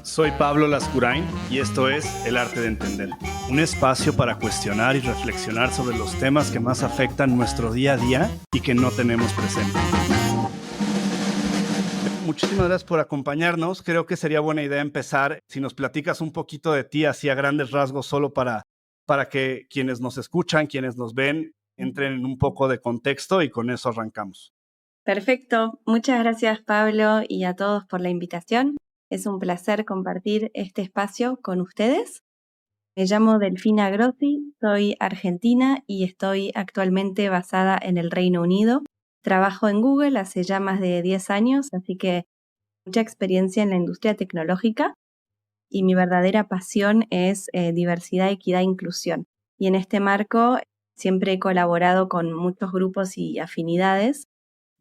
Soy Pablo Lascurain y esto es El Arte de Entender, un espacio para cuestionar y reflexionar sobre los temas que más afectan nuestro día a día y que no tenemos presente. Muchísimas gracias por acompañarnos. Creo que sería buena idea empezar si nos platicas un poquito de ti, así a grandes rasgos, solo para que quienes nos escuchan, quienes nos ven, entren en un poco de contexto y con eso arrancamos. Perfecto. Muchas gracias, Pablo, y a todos por la invitación. Es un placer compartir este espacio con ustedes. Me llamo Delfina Grossi, soy argentina y estoy actualmente basada en el Reino Unido. Trabajo en Google hace ya más de 10 años, así que mucha experiencia en la industria tecnológica y mi verdadera pasión es diversidad, equidad e inclusión. Y en este marco siempre he colaborado con muchos grupos y afinidades.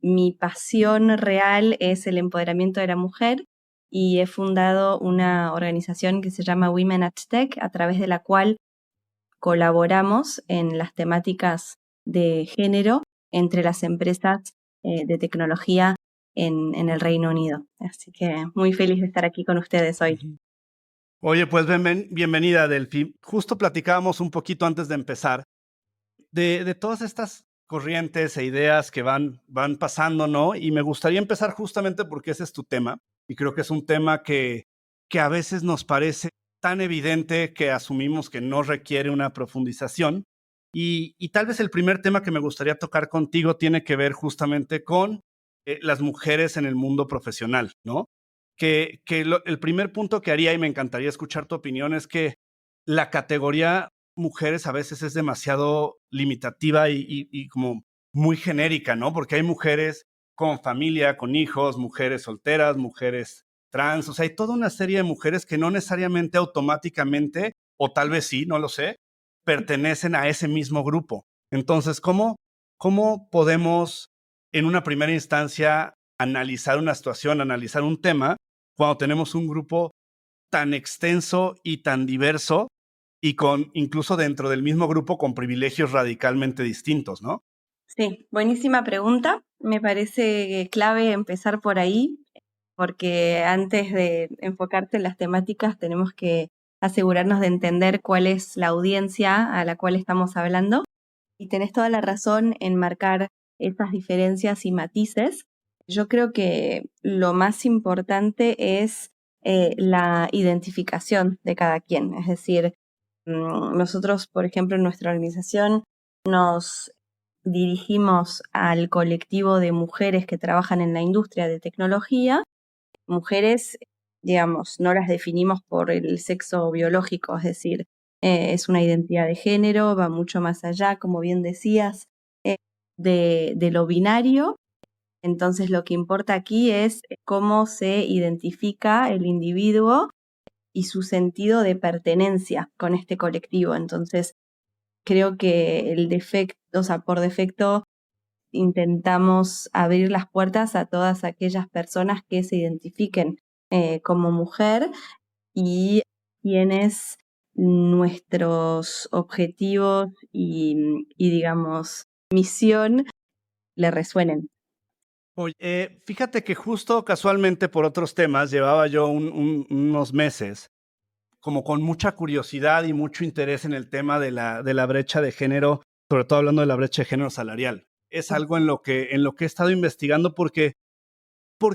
Mi pasión real es el empoderamiento de la mujer y he fundado una organización que se llama Women at Tech, a través de la cual colaboramos en las temáticas de género entre las empresas de tecnología en el Reino Unido. Así que muy feliz de estar aquí con ustedes hoy. Oye, pues bienvenida, Delphi. Justo platicábamos un poquito antes de empezar de todas estas corrientes e ideas que van pasando, ¿no? Y me gustaría empezar justamente porque ese es tu tema. Y creo que es un tema que a veces nos parece tan evidente que asumimos que no requiere una profundización. Y tal vez el primer tema que me gustaría tocar contigo tiene que ver justamente con las mujeres en el mundo profesional, ¿no? El primer punto que haría, y me encantaría escuchar tu opinión, es que la categoría mujeres a veces es demasiado limitativa y como muy genérica, ¿no? Porque hay mujeres con familia, con hijos, mujeres solteras, mujeres trans, o sea, hay toda una serie de mujeres que no necesariamente automáticamente, o tal vez sí, no lo sé, pertenecen a ese mismo grupo. Entonces, ¿cómo podemos en una primera instancia analizar una situación, analizar un tema, cuando tenemos un grupo tan extenso y tan diverso y con incluso dentro del mismo grupo con privilegios radicalmente distintos, ¿no? Sí, buenísima pregunta. Me parece clave empezar por ahí, porque antes de enfocarte en las temáticas tenemos que asegurarnos de entender cuál es la audiencia a la cual estamos hablando. Y tenés toda la razón en marcar esas diferencias y matices. Yo creo que lo más importante es la identificación de cada quien. Es decir, nosotros, por ejemplo, en nuestra organización nos dirigimos al colectivo de mujeres que trabajan en la industria de tecnología. Mujeres, digamos, no las definimos por el sexo biológico, es decir, es una identidad de género, va mucho más allá, como bien decías, de lo binario. Entonces, lo que importa aquí es cómo se identifica el individuo y su sentido de pertenencia con este colectivo. Entonces, creo que por defecto, intentamos abrir las puertas a todas aquellas personas que se identifiquen como mujer y quienes nuestros objetivos y digamos, misión le resuenen. Oye, fíjate que justo casualmente por otros temas llevaba yo unos meses como con mucha curiosidad y mucho interés en el tema de la brecha de género, sobre todo hablando de la brecha de género salarial. Es algo en lo que he estado investigando porque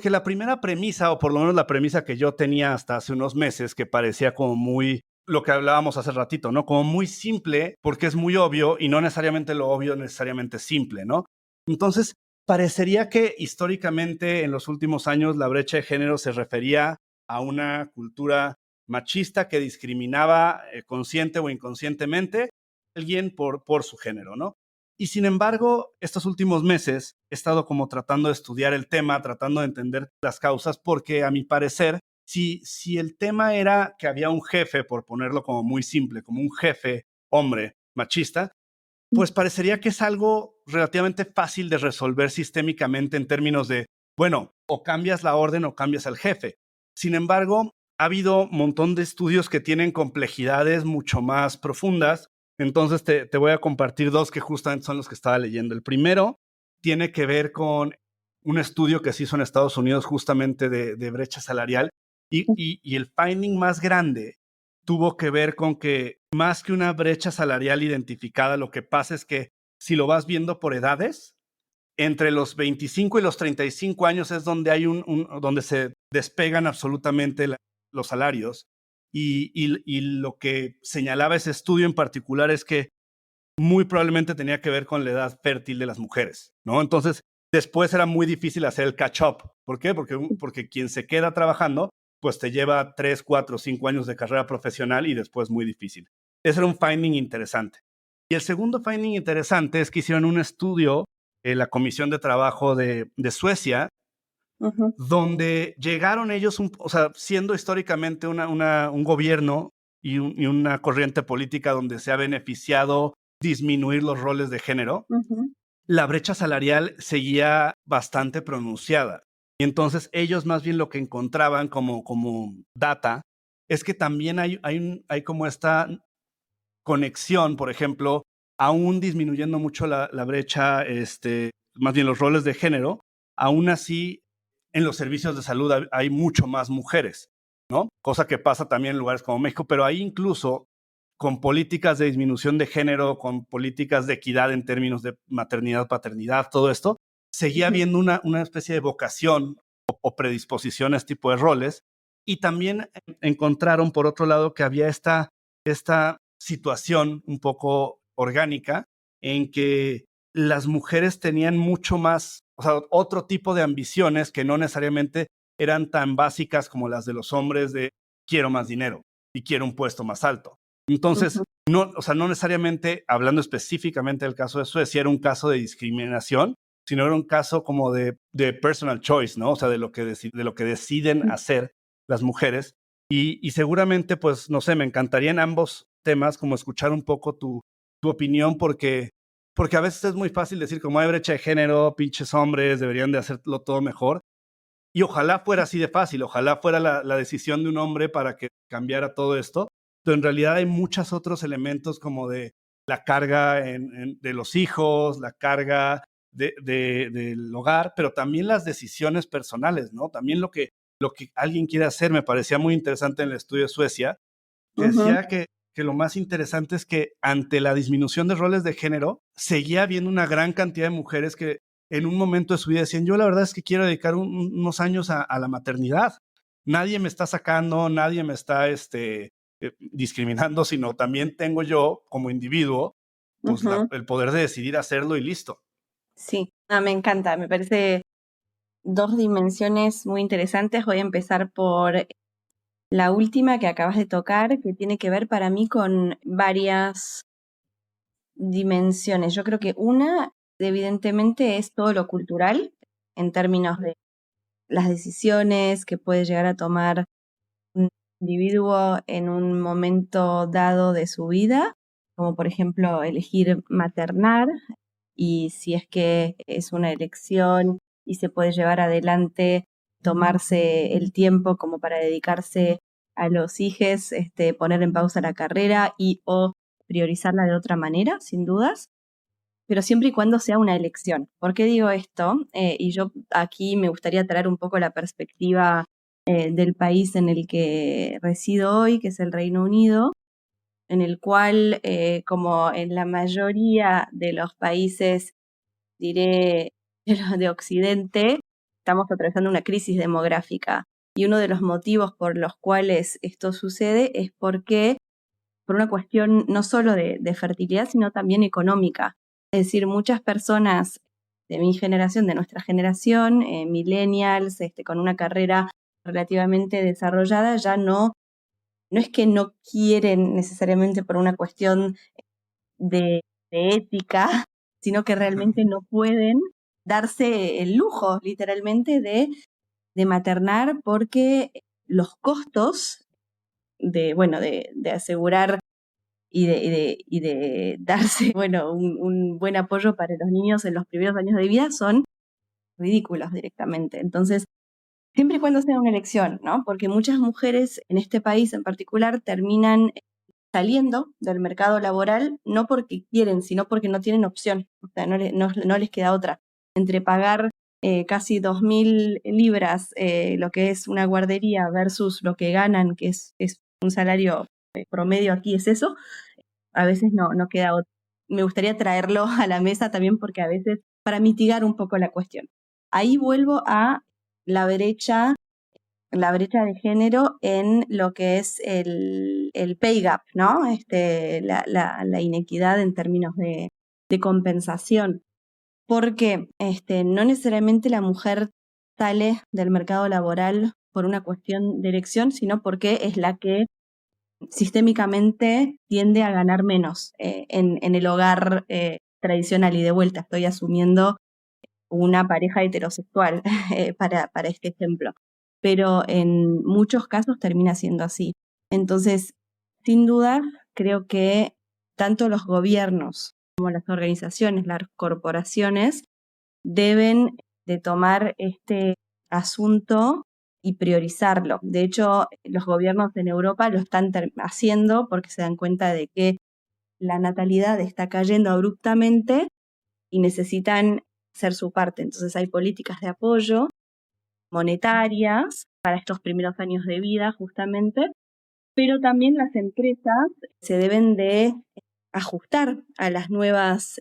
la primera premisa, o por lo menos la premisa que yo tenía hasta hace unos meses, que parecía como muy lo que hablábamos hace ratito, ¿no? Como muy simple, porque es muy obvio y no necesariamente lo obvio necesariamente simple, ¿no? Entonces, parecería que históricamente en los últimos años la brecha de género se refería a una cultura machista que discriminaba consciente o inconscientemente a alguien por su género, ¿no? Y sin embargo, estos últimos meses he estado como tratando de estudiar el tema, tratando de entender las causas, porque a mi parecer, si el tema era que había un jefe, por ponerlo como muy simple, como un jefe hombre machista, pues parecería que es algo relativamente fácil de resolver sistémicamente en términos de, bueno, o cambias la orden o cambias al jefe. Sin embargo, ha habido un montón de estudios que tienen complejidades mucho más profundas. Entonces te voy a compartir dos que justamente son los que estaba leyendo. El primero tiene que ver con un estudio que se hizo en Estados Unidos justamente de brecha salarial y el finding más grande tuvo que ver con que más que una brecha salarial identificada, lo que pasa es que si lo vas viendo por edades, entre los 25 y los 35 años es donde hay donde se despegan absolutamente los salarios. Y lo que señalaba ese estudio en particular es que muy probablemente tenía que ver con la edad fértil de las mujeres, ¿no? Entonces, después era muy difícil hacer el catch-up. ¿Por qué? Porque quien se queda trabajando, pues te lleva 3, 4, 5 años de carrera profesional y después muy difícil. Ese era un finding interesante. Y el segundo finding interesante es que hicieron un estudio en la Comisión de Trabajo de Suecia, donde llegaron ellos, o sea, siendo históricamente un gobierno y una corriente política donde se ha beneficiado disminuir los roles de género, la brecha salarial seguía bastante pronunciada. Y entonces ellos más bien lo que encontraban como data es que también hay como esta conexión, por ejemplo, aún disminuyendo mucho la brecha, más bien los roles de género, aún así en los servicios de salud hay mucho más mujeres, ¿no? Cosa que pasa también en lugares como México, pero ahí incluso con políticas de disminución de género, con políticas de equidad en términos de maternidad, paternidad, todo esto, seguía habiendo una especie de vocación o predisposición a este tipo de roles. Y también encontraron, por otro lado, que había esta situación un poco orgánica en que las mujeres tenían mucho más, o sea, otro tipo de ambiciones que no necesariamente eran tan básicas como las de los hombres de quiero más dinero y quiero un puesto más alto. Entonces, no, o sea, no necesariamente, hablando específicamente del caso de Suecia, era un caso de discriminación, sino era un caso como de personal choice, ¿no? O sea, de lo que deciden hacer las mujeres. Y seguramente, pues, no sé, me encantaría en ambos temas como escuchar un poco tu opinión, porque a veces es muy fácil decir como hay brecha de género, pinches hombres, deberían de hacerlo todo mejor. Y ojalá fuera así de fácil, ojalá fuera la decisión de un hombre para que cambiara todo esto, pero en realidad hay muchos otros elementos como de la carga de los hijos, la carga del hogar, pero también las decisiones personales, ¿no? También lo que alguien quiere hacer. Me parecía muy interesante en el estudio de Suecia, que decía que lo más interesante es que ante la disminución de roles de género, seguía habiendo una gran cantidad de mujeres que en un momento de su vida decían, yo la verdad es que quiero dedicar unos años a la maternidad. Nadie me está sacando, nadie me está discriminando, sino también tengo yo como individuo pues el poder de decidir hacerlo y listo. Sí, me encanta, me parece dos dimensiones muy interesantes. Voy a empezar por la última que acabas de tocar, que tiene que ver para mí con varias dimensiones. Yo creo que una, evidentemente, es todo lo cultural, en términos de las decisiones que puede llegar a tomar un individuo en un momento dado de su vida, como por ejemplo elegir maternar, y si es que es una elección y se puede llevar adelante, tomarse el tiempo como para dedicarse a los hijos, poner en pausa la carrera y o priorizarla de otra manera, sin dudas, pero siempre y cuando sea una elección. ¿Por qué digo esto? Y yo aquí me gustaría traer un poco la perspectiva del país en el que resido hoy, que es el Reino Unido, en el cual, como en la mayoría de los países, diré, de Occidente, estamos atravesando una crisis demográfica. Y uno de los motivos por los cuales esto sucede es porque, por una cuestión no solo de fertilidad, sino también económica. Es decir, muchas personas de mi generación, de nuestra generación, millennials, con una carrera relativamente desarrollada, ya no es que no quieren necesariamente por una cuestión de ética, sino que realmente no pueden darse el lujo, literalmente, de maternar, porque los costos de asegurar y de darse, un buen apoyo para los niños en los primeros años de vida son ridículos directamente. Entonces, siempre y cuando sea una elección, ¿no? Porque muchas mujeres en este país en particular terminan saliendo del mercado laboral no porque quieren, sino porque no tienen opción. O sea, no les queda otra. Entre pagar casi 2.000 libras, lo que es una guardería versus lo que ganan, que es un salario promedio aquí, es eso, a veces no queda otro. Me gustaría traerlo a la mesa también porque a veces para mitigar un poco la cuestión. Ahí vuelvo a la brecha de género en lo que es el pay gap, ¿no? La inequidad en términos de compensación. Porque no necesariamente la mujer sale del mercado laboral por una cuestión de elección, sino porque es la que sistémicamente tiende a ganar menos en el hogar tradicional. Y de vuelta estoy asumiendo una pareja heterosexual para este ejemplo. Pero en muchos casos termina siendo así. Entonces, sin duda, creo que tanto los gobiernos como las organizaciones, las corporaciones, deben de tomar este asunto y priorizarlo. De hecho, los gobiernos en Europa lo están haciendo porque se dan cuenta de que la natalidad está cayendo abruptamente y necesitan hacer su parte. Entonces hay políticas de apoyo monetarias para estos primeros años de vida, justamente, pero también las empresas se deben de ajustar a las nuevas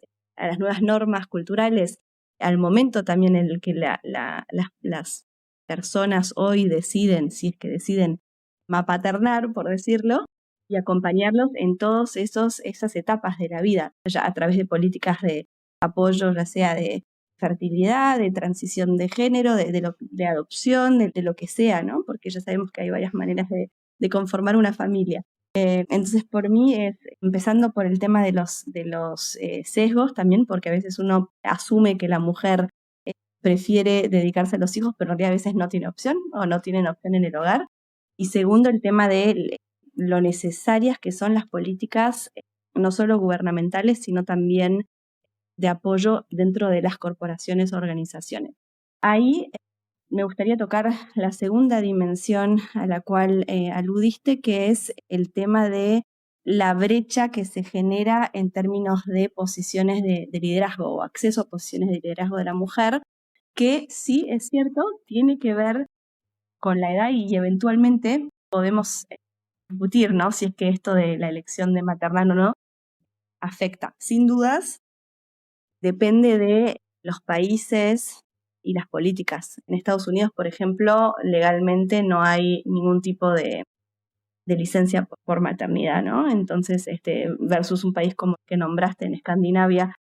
normas culturales, al momento también en el que las personas hoy deciden, si es que deciden mapaternar, por decirlo, y acompañarlos en todas esas etapas de la vida, ya a través de políticas de apoyo, ya sea de fertilidad, de transición de género, de adopción, de lo que sea, ¿no? Porque ya sabemos que hay varias maneras de conformar una familia. Entonces, por mí es empezando por el tema de los sesgos también, porque a veces uno asume que la mujer prefiere dedicarse a los hijos, pero en realidad a veces no tiene opción o no tienen opción en el hogar. Y segundo, el tema de lo necesarias que son las políticas, no solo gubernamentales, sino también de apoyo dentro de las corporaciones o organizaciones. Ahí me gustaría tocar la segunda dimensión a la cual aludiste, que es el tema de la brecha que se genera en términos de posiciones de liderazgo o acceso a posiciones de liderazgo de la mujer, que sí es cierto, tiene que ver con la edad y eventualmente podemos discutir, ¿no? Si es que esto de la elección de maternar o no afecta. Sin dudas, depende de los países y las políticas. En Estados Unidos, por ejemplo, legalmente no hay ningún tipo de licencia por maternidad, ¿no? Entonces, versus un país como el que nombraste en Escandinavia,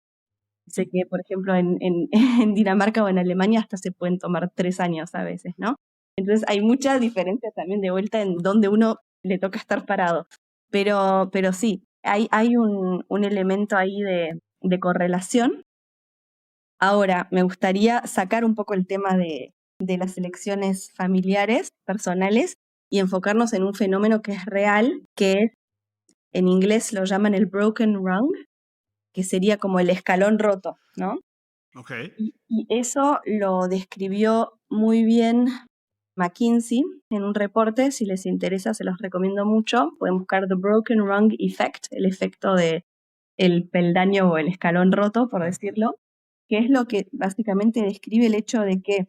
sé que, por ejemplo, en Dinamarca o en Alemania hasta se pueden tomar 3 años a veces, ¿no? Entonces hay mucha diferencia también de vuelta en donde uno le toca estar parado. Pero sí, hay un elemento ahí de correlación. Ahora, me gustaría sacar un poco el tema de las elecciones familiares, personales, y enfocarnos en un fenómeno que es real, que es, en inglés lo llaman el broken rung, que sería como el escalón roto, ¿no? Okay. Y eso lo describió muy bien McKinsey en un reporte. Si les interesa, se los recomiendo mucho. Pueden buscar The Broken Rung Effect, el efecto de el peldaño o el escalón roto, por decirlo, que es lo que básicamente describe el hecho de que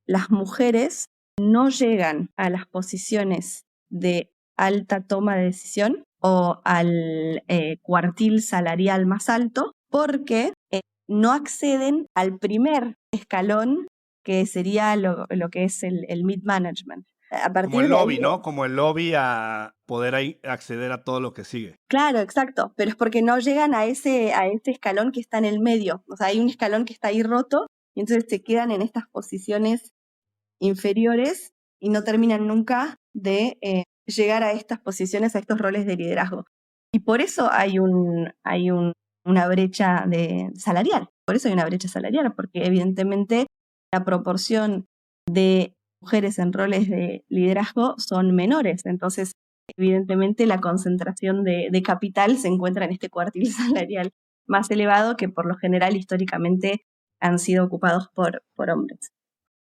las mujeres no llegan a las posiciones de alta toma de decisión o al cuartil salarial más alto porque no acceden al primer escalón, que sería lo que es el mid-management. A Como partir el de ahí, lobby, ¿no? Como el lobby a poder ahí acceder a todo lo que sigue. claro, exacto, pero es porque no llegan a ese escalón que está en el medio. O sea, hay un escalón que está ahí roto y entonces se quedan en estas posiciones inferiores y no terminan nunca de llegar a estas posiciones, a estos roles de liderazgo. Y por eso una brecha salarial. Por eso hay una brecha salarial, porque evidentemente la proporción de mujeres en roles de liderazgo son menores. Entonces, evidentemente la concentración de capital se encuentra en este cuartil salarial más elevado que por lo general históricamente han sido ocupados por hombres.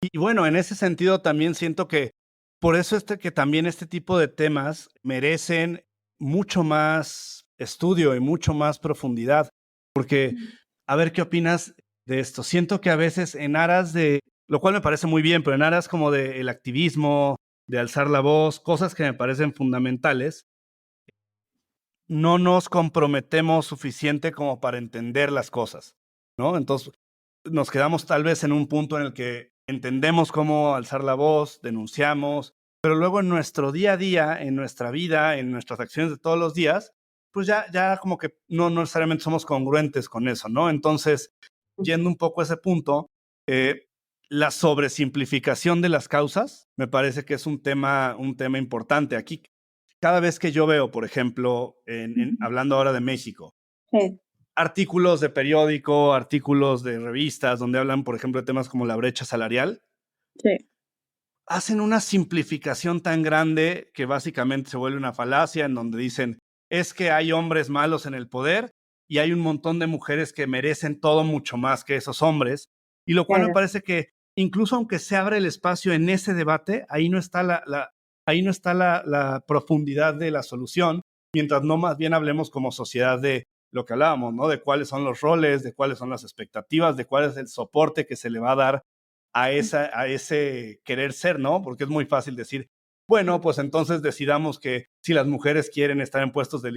Y bueno, en ese sentido también siento que por eso que también este tipo de temas merecen mucho más estudio y mucho más profundidad, porque a ver qué opinas. de esto. Siento que a veces en aras de, lo cual me parece muy bien, pero en aras como del activismo, de alzar la voz, cosas que me parecen fundamentales, no nos comprometemos suficiente como para entender las cosas, ¿no? Entonces, nos quedamos tal vez en un punto en el que entendemos cómo alzar la voz, denunciamos, pero luego en nuestro día a día, en nuestra vida, en nuestras acciones de todos los días, pues ya como que no necesariamente somos congruentes con eso, ¿no? Entonces, yendo un poco a ese punto, eh, la sobresimplificación de las causas me parece que es un tema importante. Aquí, cada vez que yo veo, por ejemplo, hablando ahora de México, Sí, artículos de periódico, artículos de revistas donde hablan, por ejemplo, de temas como la brecha salarial, sí, hacen una simplificación tan grande que básicamente se vuelve una falacia en donde dicen, es que hay hombres malos en el poder y hay un montón de mujeres que merecen todo mucho más que esos hombres, y lo cual me claro. parece que incluso aunque se abre el espacio en ese debate, ahí no está ahí no está la profundidad de la solución, mientras no más bien hablemos como sociedad de lo que hablábamos, ¿no? De cuáles son los roles, de cuáles son las expectativas, de cuál es el soporte que se le va a dar a ese querer ser, ¿no? Porque es muy fácil decir, bueno, pues entonces decidamos que si las mujeres quieren estar en puestos de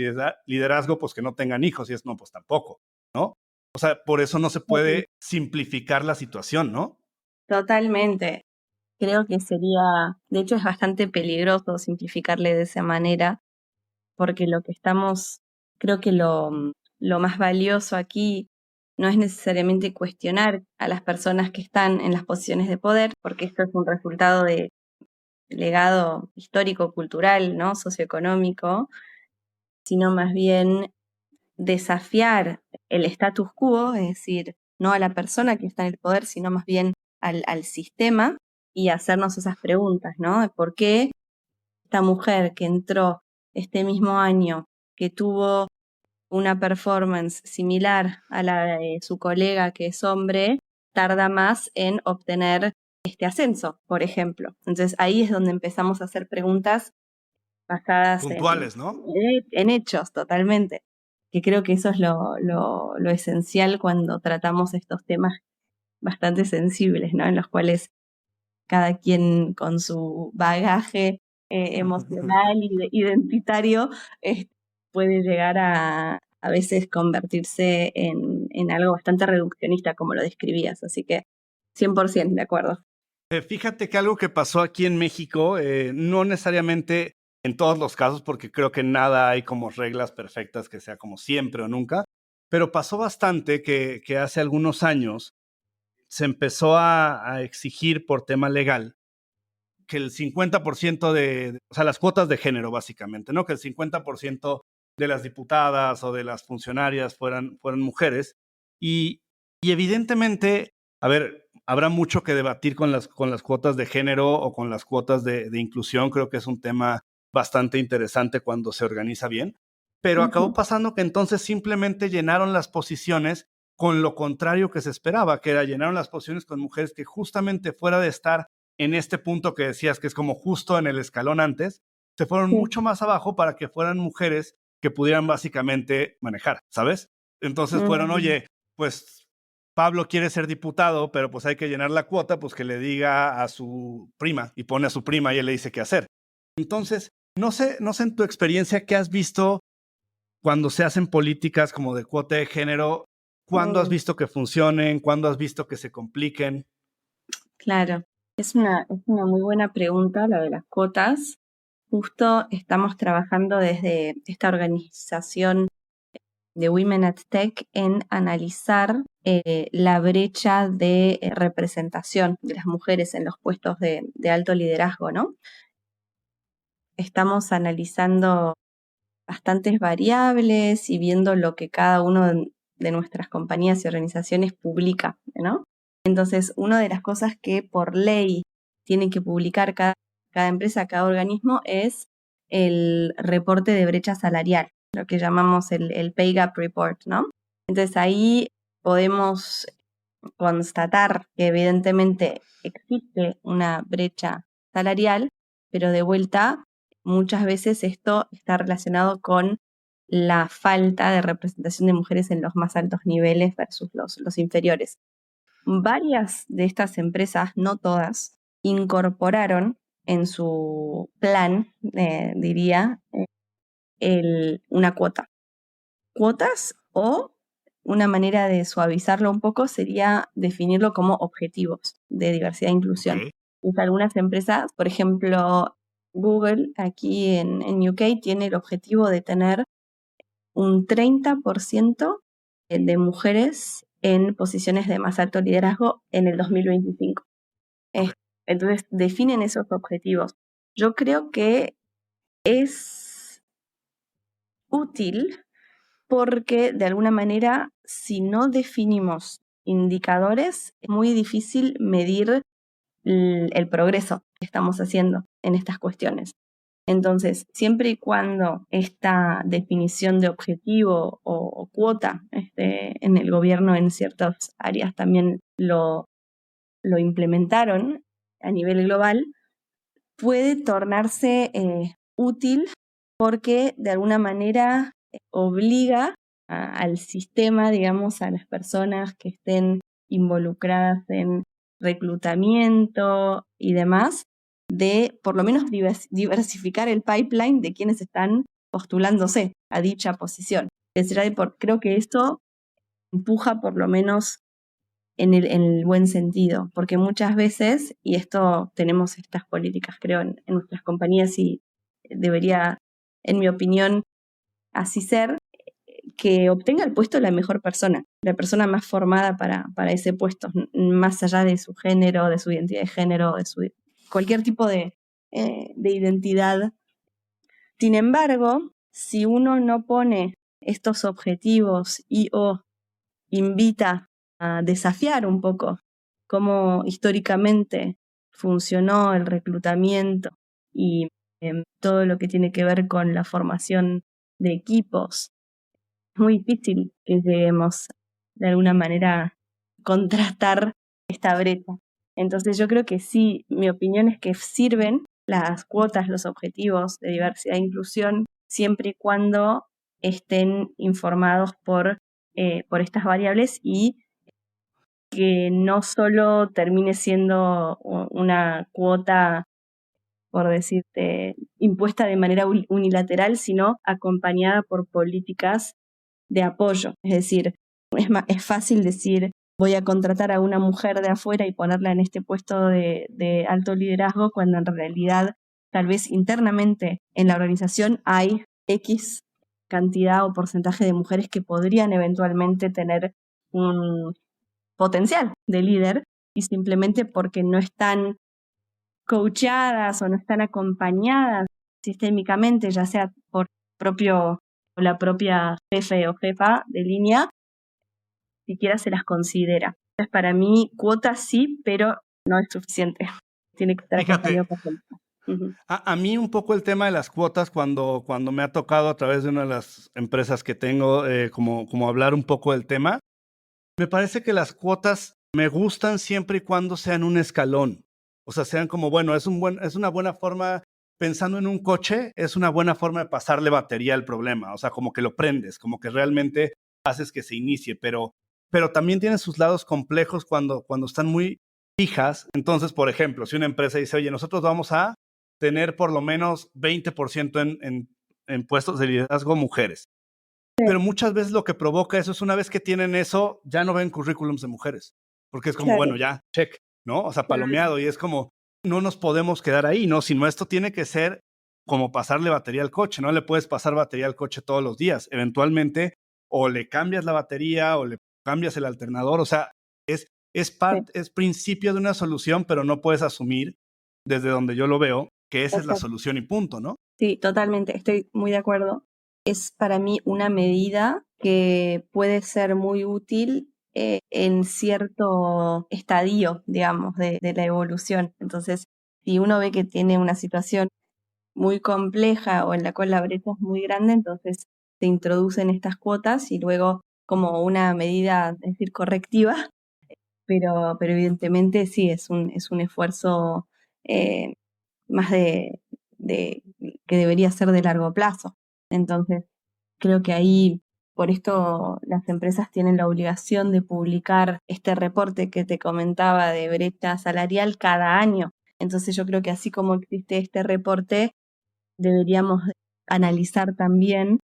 liderazgo, pues que no tengan hijos, y es no, pues tampoco, ¿no? O sea, por eso no se puede simplificar la situación, ¿no? Totalmente. Creo que sería, de hecho es bastante peligroso simplificarle de esa manera, porque lo que estamos, creo que lo más valioso aquí no es necesariamente cuestionar a las personas que están en las posiciones de poder, porque esto es un resultado de legado histórico, cultural, ¿no? Socioeconómico, sino más bien desafiar el status quo, es decir, no a la persona que está en el poder, sino más bien al sistema y hacernos esas preguntas, ¿no? ¿Por qué esta mujer que entró este mismo año, que tuvo una performance similar a la de su colega que es hombre, tarda más en obtener este ascenso, por ejemplo? Entonces ahí es donde empezamos a hacer preguntas basadas Puntuales, ¿no? en hechos totalmente, que creo que eso es lo esencial cuando tratamos estos temas bastante sensibles, ¿no? En los cuales cada quien con su bagaje emocional y identitario puede llegar a veces convertirse en algo bastante reduccionista, como lo describías. Así que 100% de acuerdo. Fíjate que algo que pasó aquí en México, no necesariamente en todos los casos, porque creo que nada hay como reglas perfectas que sea como siempre o nunca, pero pasó bastante que hace algunos años se empezó a exigir por tema legal que el 50% o sea, las cuotas de género básicamente, ¿no? Que el 50% de las diputadas o de las funcionarias fueran mujeres. Y evidentemente, a ver, habrá mucho que debatir con las cuotas de género o con las cuotas de inclusión. Creo que es un tema bastante interesante cuando se organiza bien. Pero acabó Ujú. pasando que entonces simplemente llenaron las posiciones con lo contrario que se esperaba, que era llenaron las posiciones con mujeres que justamente fuera de estar en este punto que decías que es como justo en el escalón antes, se fueron Sí. mucho más abajo para que fueran mujeres que pudieran básicamente manejar, ¿sabes? Entonces fueron, Mm, oye, pues Pablo quiere ser diputado, pero pues hay que llenar la cuota, pues que le diga a su prima, y pone a su prima y él le dice qué hacer. Entonces, no sé en tu experiencia qué has visto cuando se hacen políticas como de cuota de género, ¿cuándo has mm, visto que funcionen? ¿Cuándo has visto que se compliquen? claro. Es una muy buena pregunta la de las cuotas. Justo estamos trabajando desde esta organización de Women at Tech en analizar la brecha de representación de las mujeres en los puestos de alto liderazgo, ¿no? Estamos analizando bastantes variables y viendo lo que cada uno de nuestras compañías y organizaciones publica, ¿no? Entonces, una de las cosas que por ley tiene que publicar cada empresa, cada organismo, es el reporte de brecha salarial, lo que llamamos el Pay Gap Report, ¿no? Entonces ahí podemos constatar que evidentemente existe una brecha salarial, pero de vuelta, muchas veces esto está relacionado con la falta de representación de mujeres en los más altos niveles versus los inferiores. varias de estas empresas, no todas, incorporaron en su plan, diría, una cuota. Cuotas o una manera de suavizarlo un poco sería definirlo como objetivos de diversidad e inclusión. Ok. Y algunas empresas, por ejemplo, Google aquí en UK tiene el objetivo de tener un 30% de mujeres en posiciones de más alto liderazgo en el 2025. Ok. Entonces, definen esos objetivos. Yo creo que es útil porque de alguna manera, si no definimos indicadores, es muy difícil medir el progreso que estamos haciendo en estas cuestiones. Entonces, siempre y cuando esta definición de objetivo o cuota en el gobierno en ciertas áreas también lo implementaron a nivel global, puede tornarse útil porque de alguna manera obliga al sistema, digamos, a las personas que estén involucradas en reclutamiento y demás, de por lo menos diversificar el pipeline de quienes están postulándose a dicha posición. Creo que esto empuja por lo menos en el buen sentido, porque muchas veces, y esto tenemos estas políticas creo en nuestras compañías y debería, en mi opinión, así ser, que obtenga el puesto la mejor persona, la persona más formada para ese puesto, más allá de su género, de su identidad de género, de cualquier tipo de identidad. Sin embargo, si uno no pone estos objetivos y o invita a desafiar un poco cómo históricamente funcionó el reclutamiento y todo lo que tiene que ver con la formación de equipos, es muy difícil que lleguemos de alguna manera a contrastar esta brecha. Entonces yo creo que sí, mi opinión es que sirven las cuotas, los objetivos de diversidad e inclusión, siempre y cuando estén informados por estas variables y que no solo termine siendo una cuota, por decirte, impuesta de manera unilateral, sino acompañada por políticas de apoyo. Es decir, es fácil decir, voy a contratar a una mujer de afuera y ponerla en este puesto de alto liderazgo, cuando en realidad tal vez internamente en la organización hay X cantidad o porcentaje de mujeres que podrían eventualmente tener un potencial de líder y simplemente porque no están coachadas o no están acompañadas sistémicamente, ya sea por la propia jefe o jefa de línea, siquiera se las considera. Entonces, para mí, cuotas sí, pero no es suficiente. Tiene que estar acompañado Fíjate, por políticas. Uh-huh. a mí un poco el tema de las cuotas, cuando me ha tocado a través de una de las empresas que tengo, como hablar un poco del tema, me parece que las cuotas me gustan siempre y cuando sean un escalón. O sea, sean como, bueno, es una buena forma, pensando en un coche, es una buena forma de pasarle batería al problema. O sea, como que lo prendes, como que realmente haces que se inicie, pero también tiene sus lados complejos cuando están muy fijas. Entonces, por ejemplo, si una empresa dice, oye, nosotros vamos a tener por lo menos 20% en puestos de liderazgo mujeres. Pero muchas veces lo que provoca eso es, una vez que tienen eso, ya no ven currículums de mujeres, porque es como, Claro, bueno, ya, check, ¿no? O sea, claro. palomeado, y es como, no nos podemos quedar ahí, ¿no? Sino esto tiene que ser como pasarle batería al coche, no le puedes pasar batería al coche todos los días. Eventualmente, o le cambias la batería o le cambias el alternador, o sea, Sí, es principio de una solución, pero no puedes asumir, desde donde yo lo veo, que esa es la exacto. solución y punto, ¿no? Sí, totalmente, estoy muy de acuerdo. Es para mí una medida que puede ser muy útil en cierto estadio, digamos, de la evolución. Entonces, si uno ve que tiene una situación muy compleja o en la cual la brecha es muy grande, entonces se introducen estas cuotas y luego como una medida, es decir, correctiva, pero evidentemente sí, es un esfuerzo eh, más de que debería ser de largo plazo. Entonces, creo que ahí por esto las empresas tienen la obligación de publicar este reporte que te comentaba de brecha salarial cada año. Entonces yo creo que así como existe este reporte, deberíamos analizar también,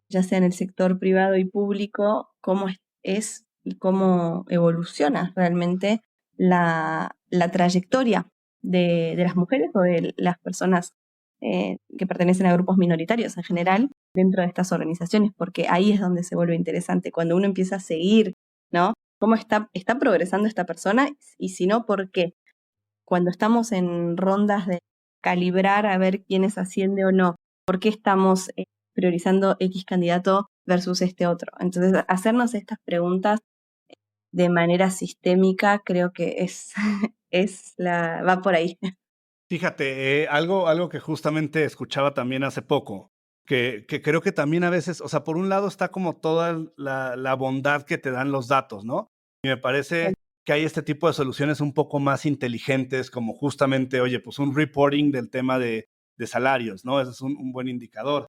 ya sea en el sector privado y público, cómo es y cómo evoluciona realmente la trayectoria de las mujeres o de las personas que pertenecen a grupos minoritarios en general dentro de estas organizaciones, porque ahí es donde se vuelve interesante, cuando uno empieza a seguir, ¿no? ¿Cómo está progresando esta persona? Y si no, ¿por qué? Cuando estamos en rondas de calibrar a ver quién asciende o no, ¿por qué estamos priorizando X candidato versus este otro? Entonces, hacernos estas preguntas de manera sistémica creo que va por ahí. Fíjate, algo que justamente escuchaba también hace poco, que creo que también a veces, o sea, por un lado está como toda la bondad que te dan los datos, ¿no? Y me parece que hay este tipo de soluciones un poco más inteligentes, como justamente, oye, pues un reporting del tema de salarios, ¿no? Ese es un buen indicador.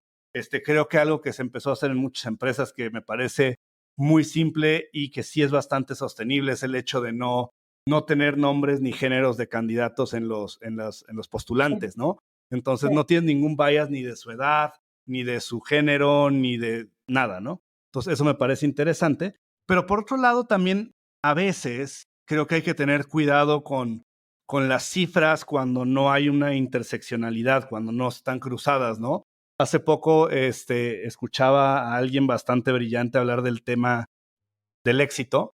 Creo que algo que se empezó a hacer en muchas empresas que me parece muy simple y que sí es bastante sostenible es el hecho de no tener nombres ni géneros de candidatos en los postulantes, ¿no? Entonces no tienen ningún bias ni de su edad, ni de su género, ni de nada, ¿no? Entonces eso me parece interesante. Pero por otro lado, también a veces creo que hay que tener cuidado con las cifras cuando no hay una interseccionalidad, cuando no están cruzadas, ¿no? Hace poco escuchaba a alguien bastante brillante hablar del tema del éxito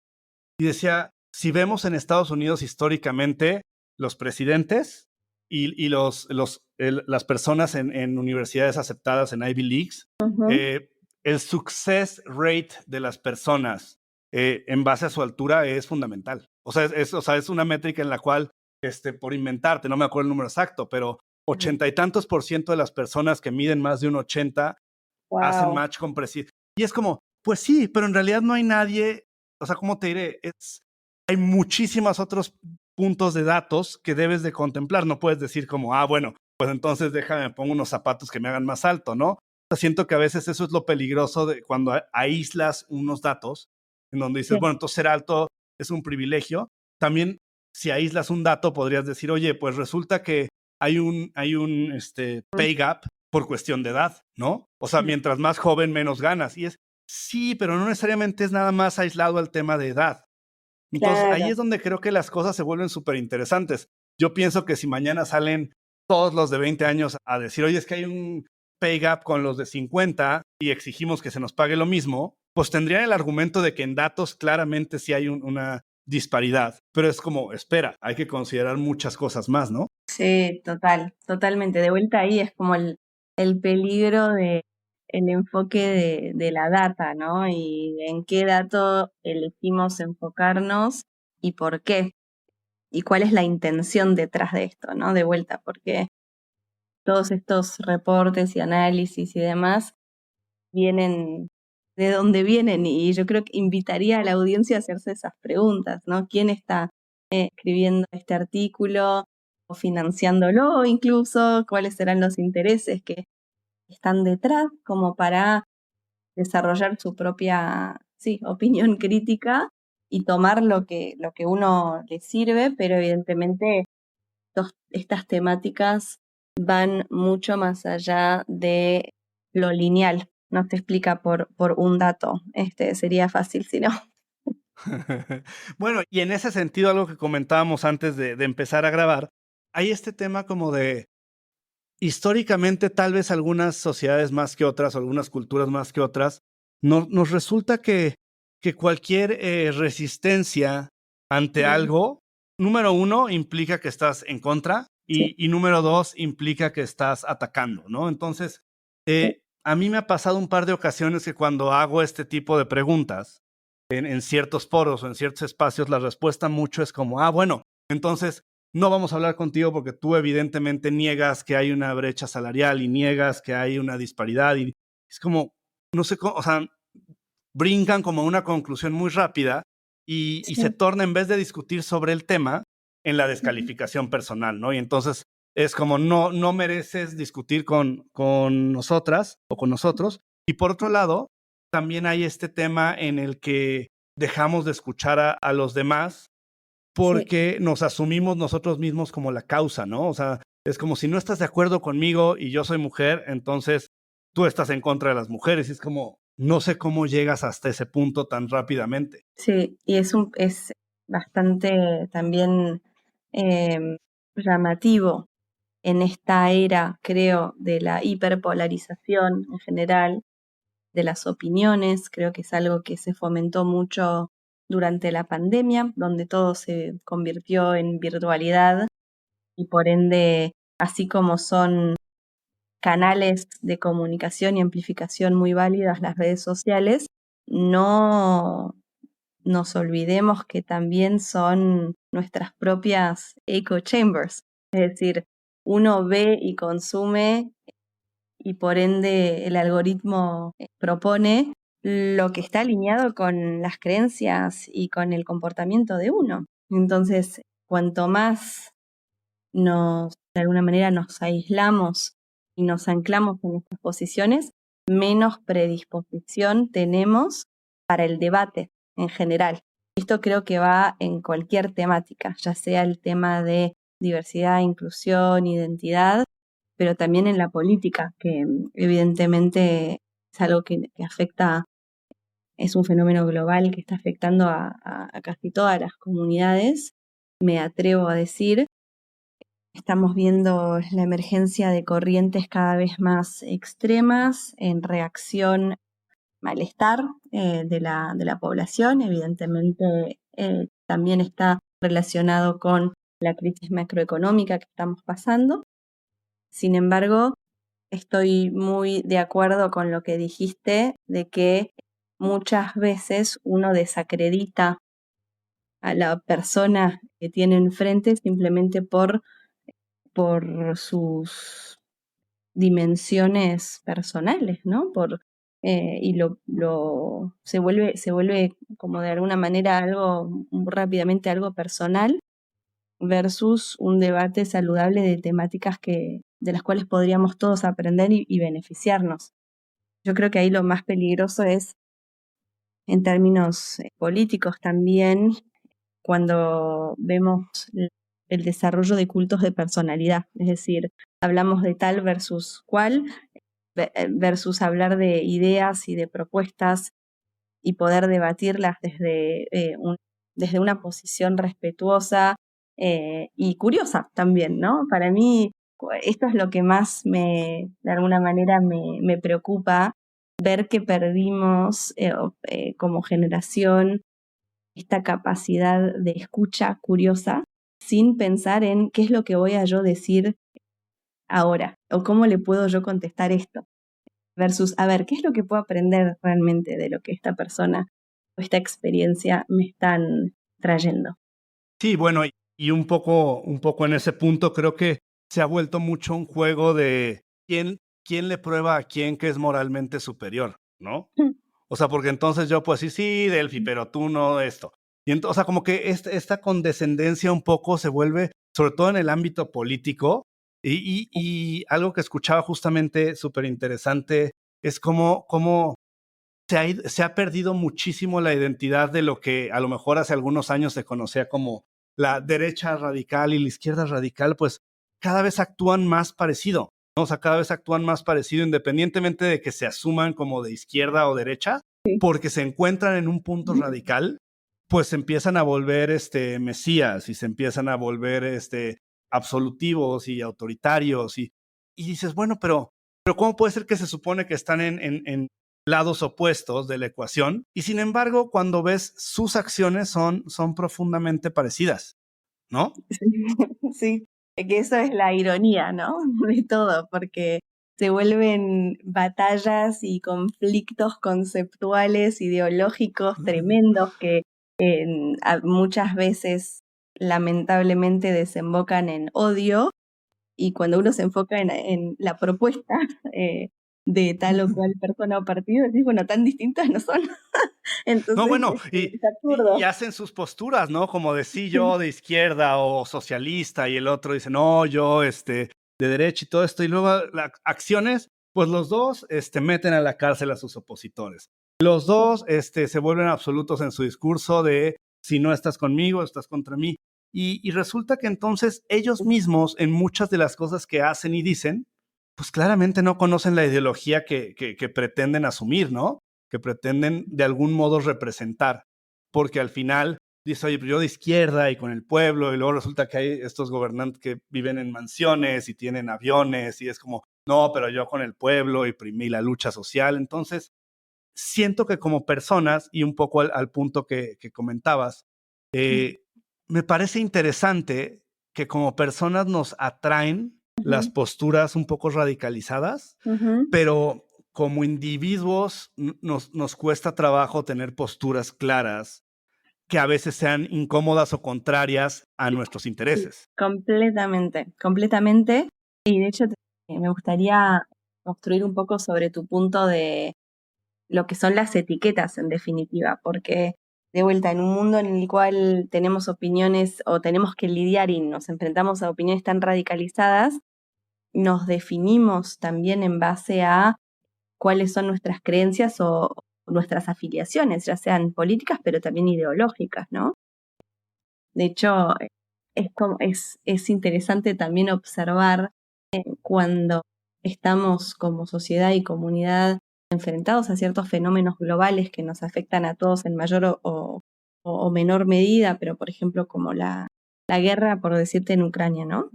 y decía, si vemos en Estados Unidos históricamente los presidentes y las personas en universidades aceptadas en Ivy Leagues, Ujú. el success rate de las personas en base a su altura es fundamental. O sea, es una métrica en la cual, por inventarte, no me acuerdo el número exacto, pero 80 y tantos % de las personas que miden más de un 80 hacen Wow. match con presidentes. Y es como, pues sí, pero en realidad no hay nadie, o sea, ¿cómo te diré? Hay muchísimos otros puntos de datos que debes de contemplar. No puedes decir como, bueno, pues entonces déjame, pongo unos zapatos que me hagan más alto, ¿no? O sea, siento que a veces eso es lo peligroso de cuando aíslas unos datos, en donde dices, Sí. bueno, entonces ser alto es un privilegio. También, si aíslas un dato, podrías decir, oye, pues resulta que hay un pay gap por cuestión de edad, ¿no? O sea, mientras más joven, menos ganas. Y sí, pero no necesariamente es nada más aislado al tema de edad. Entonces, ahí Claro. es donde creo que las cosas se vuelven súper interesantes. Yo pienso que si mañana salen todos los de 20 años a decir, oye, es que hay un pay gap con los de 50 y exigimos que se nos pague lo mismo, pues tendrían el argumento de que en datos claramente sí hay una disparidad. Pero es como, espera, hay que considerar muchas cosas más, ¿no? Sí, totalmente. De vuelta ahí es como el peligro de el enfoque de la data, ¿no? Y en qué dato elegimos enfocarnos y por qué. Y cuál es la intención detrás de esto, ¿no? De vuelta, porque todos estos reportes y análisis y demás vienen de dónde vienen y yo creo que invitaría a la audiencia a hacerse esas preguntas, ¿no? ¿Quién está escribiendo este artículo o financiándolo incluso? ¿Cuáles serán los intereses que están detrás como para desarrollar su propia, sí, opinión crítica y tomar lo que uno le sirve, pero evidentemente estas temáticas van mucho más allá de lo lineal. No se explica por un dato. Sería fácil si no. Bueno, y en ese sentido, algo que comentábamos antes de empezar a grabar, hay este tema como de históricamente tal vez algunas sociedades más que otras, o algunas culturas más que otras, nos resulta que cualquier resistencia ante algo, número uno, implica que estás en contra Sí, y número dos, implica que estás atacando, ¿no? Entonces, sí. a mí me ha pasado un par de ocasiones que cuando hago este tipo de preguntas en ciertos foros o en ciertos espacios, la respuesta mucho es como, bueno, entonces no vamos a hablar contigo porque tú evidentemente niegas que hay una brecha salarial y niegas que hay una disparidad y es como, no sé, o sea, brincan como a una conclusión muy rápida y se Sí. torna, en vez de discutir sobre el tema, en la descalificación personal, ¿no? Y entonces es como, no mereces discutir con nosotras o con nosotros. Y por otro lado, también hay este tema en el que dejamos de escuchar a los demás Sí, porque nos asumimos nosotros mismos como la causa, ¿no? O sea, es como si no estás de acuerdo conmigo y yo soy mujer, entonces tú estás en contra de las mujeres. Y es como, no sé cómo llegas hasta ese punto tan rápidamente. sí, y es bastante también llamativo en esta era, creo, de la hiperpolarización en general, de las opiniones. Creo que es algo que se fomentó mucho durante la pandemia, donde todo se convirtió en virtualidad y por ende, así como son canales de comunicación y amplificación muy válidas las redes sociales, no nos olvidemos que también son nuestras propias echo chambers. Es decir, uno ve y consume y por ende el algoritmo propone lo que está alineado con las creencias y con el comportamiento de uno. Entonces, cuanto más de alguna manera nos aislamos y nos anclamos en nuestras posiciones, menos predisposición tenemos para el debate en general. Esto creo que va en cualquier temática, ya sea el tema de diversidad, inclusión, identidad, pero también en la política, que evidentemente es algo que afecta, es un fenómeno global que está afectando a casi todas las comunidades, me atrevo a decir. Estamos viendo la emergencia de corrientes cada vez más extremas en reacción al malestar de la población. Evidentemente, también está relacionado con la crisis macroeconómica que estamos pasando. Sin embargo, estoy muy de acuerdo con lo que dijiste de que muchas veces uno desacredita a la persona que tiene enfrente simplemente por sus dimensiones personales, ¿no? Y se vuelve como de alguna manera algo, rápidamente algo personal versus un debate saludable de temáticas de las cuales podríamos todos aprender y beneficiarnos. Yo creo que ahí lo más peligroso es, en términos políticos también, cuando vemos el desarrollo de cultos de personalidad, es decir, hablamos de tal versus cual, versus hablar de ideas y de propuestas y poder debatirlas desde una posición respetuosa y curiosa también, ¿no? Para mí esto es lo que más de alguna manera me preocupa, ver que perdimos como generación esta capacidad de escucha curiosa sin pensar en qué es lo que voy a yo decir ahora o cómo le puedo yo contestar esto versus a ver qué es lo que puedo aprender realmente de lo que esta persona o esta experiencia me están trayendo. Sí, bueno, y un poco en ese punto creo que se ha vuelto mucho un juego de quién le prueba a quién que es moralmente superior, ¿no? O sea, porque entonces yo pues sí, Delphi, pero tú no esto. Y entonces, o sea, como que esta condescendencia un poco se vuelve, sobre todo en el ámbito político, y algo que escuchaba justamente súper interesante es cómo se ha perdido muchísimo la identidad de lo que a lo mejor hace algunos años se conocía como la derecha radical y la izquierda radical, pues cada vez actúan más parecido, ¿no? O sea, cada vez actúan más parecido independientemente de que se asuman como de izquierda o derecha, Sí. porque se encuentran en un punto radical, pues se empiezan a volver mesías y se empiezan a volver absolutivos y autoritarios y dices, bueno, pero ¿cómo puede ser que se supone que están en lados opuestos de la ecuación? Y sin embargo, cuando ves sus acciones son profundamente parecidas, ¿no? Sí, que eso es la ironía, ¿no? De todo, porque se vuelven batallas y conflictos conceptuales, ideológicos tremendos que muchas veces lamentablemente desembocan en odio y cuando uno se enfoca en la propuesta eh, de tal o cual persona o partido, decís, bueno, tan distintas no son. No, Entonces, bueno, es absurdo. y hacen sus posturas, ¿no? Como de sí, yo de izquierda o socialista, y el otro dice, no, yo de derecha y todo esto, y luego las acciones, pues los dos meten a la cárcel a sus opositores. Los dos se vuelven absolutos en su discurso de si no estás conmigo, estás contra mí. Y resulta que entonces ellos mismos, en muchas de las cosas que hacen y dicen, pues claramente no conocen la ideología que pretenden asumir, ¿no? Que pretenden de algún modo representar. Porque al final dice, oye, pero yo de izquierda y con el pueblo, y luego resulta que hay estos gobernantes que viven en mansiones y tienen aviones, y es como, no, pero yo con el pueblo y la lucha social. Entonces, siento que como personas, y un poco al punto que comentabas, me parece interesante que como personas nos atraen las Ujú, posturas un poco radicalizadas, ujú. pero como individuos nos cuesta trabajo tener posturas claras que a veces sean incómodas o contrarias a nuestros Sí, intereses. completamente, completamente. Y de hecho, me gustaría construir un poco sobre tu punto de lo que son las etiquetas, en definitiva, porque de vuelta, en un mundo en el cual tenemos opiniones o tenemos que lidiar y nos enfrentamos a opiniones tan radicalizadas, nos definimos también en base a cuáles son nuestras creencias o nuestras afiliaciones, ya sean políticas, pero también ideológicas, ¿no? De hecho, es interesante también observar cuando estamos como sociedad y comunidad enfrentados a ciertos fenómenos globales que nos afectan a todos en mayor o menor medida, pero por ejemplo como la guerra, por decirte, en Ucrania, ¿no?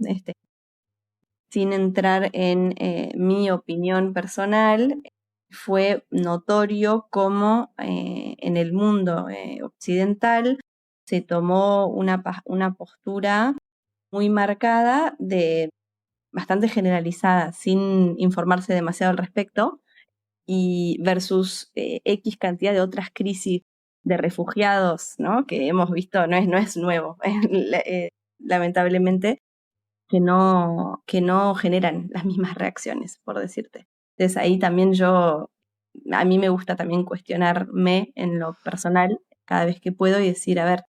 Sin entrar en mi opinión personal, fue notorio cómo en el mundo occidental se tomó una postura muy marcada de bastante generalizada, sin informarse demasiado al respecto, y versus X cantidad de otras crisis de refugiados, ¿no? Que hemos visto, no es nuevo, lamentablemente, que no generan las mismas reacciones, por decirte. Entonces ahí también a mí me gusta también cuestionarme en lo personal cada vez que puedo y decir, a ver,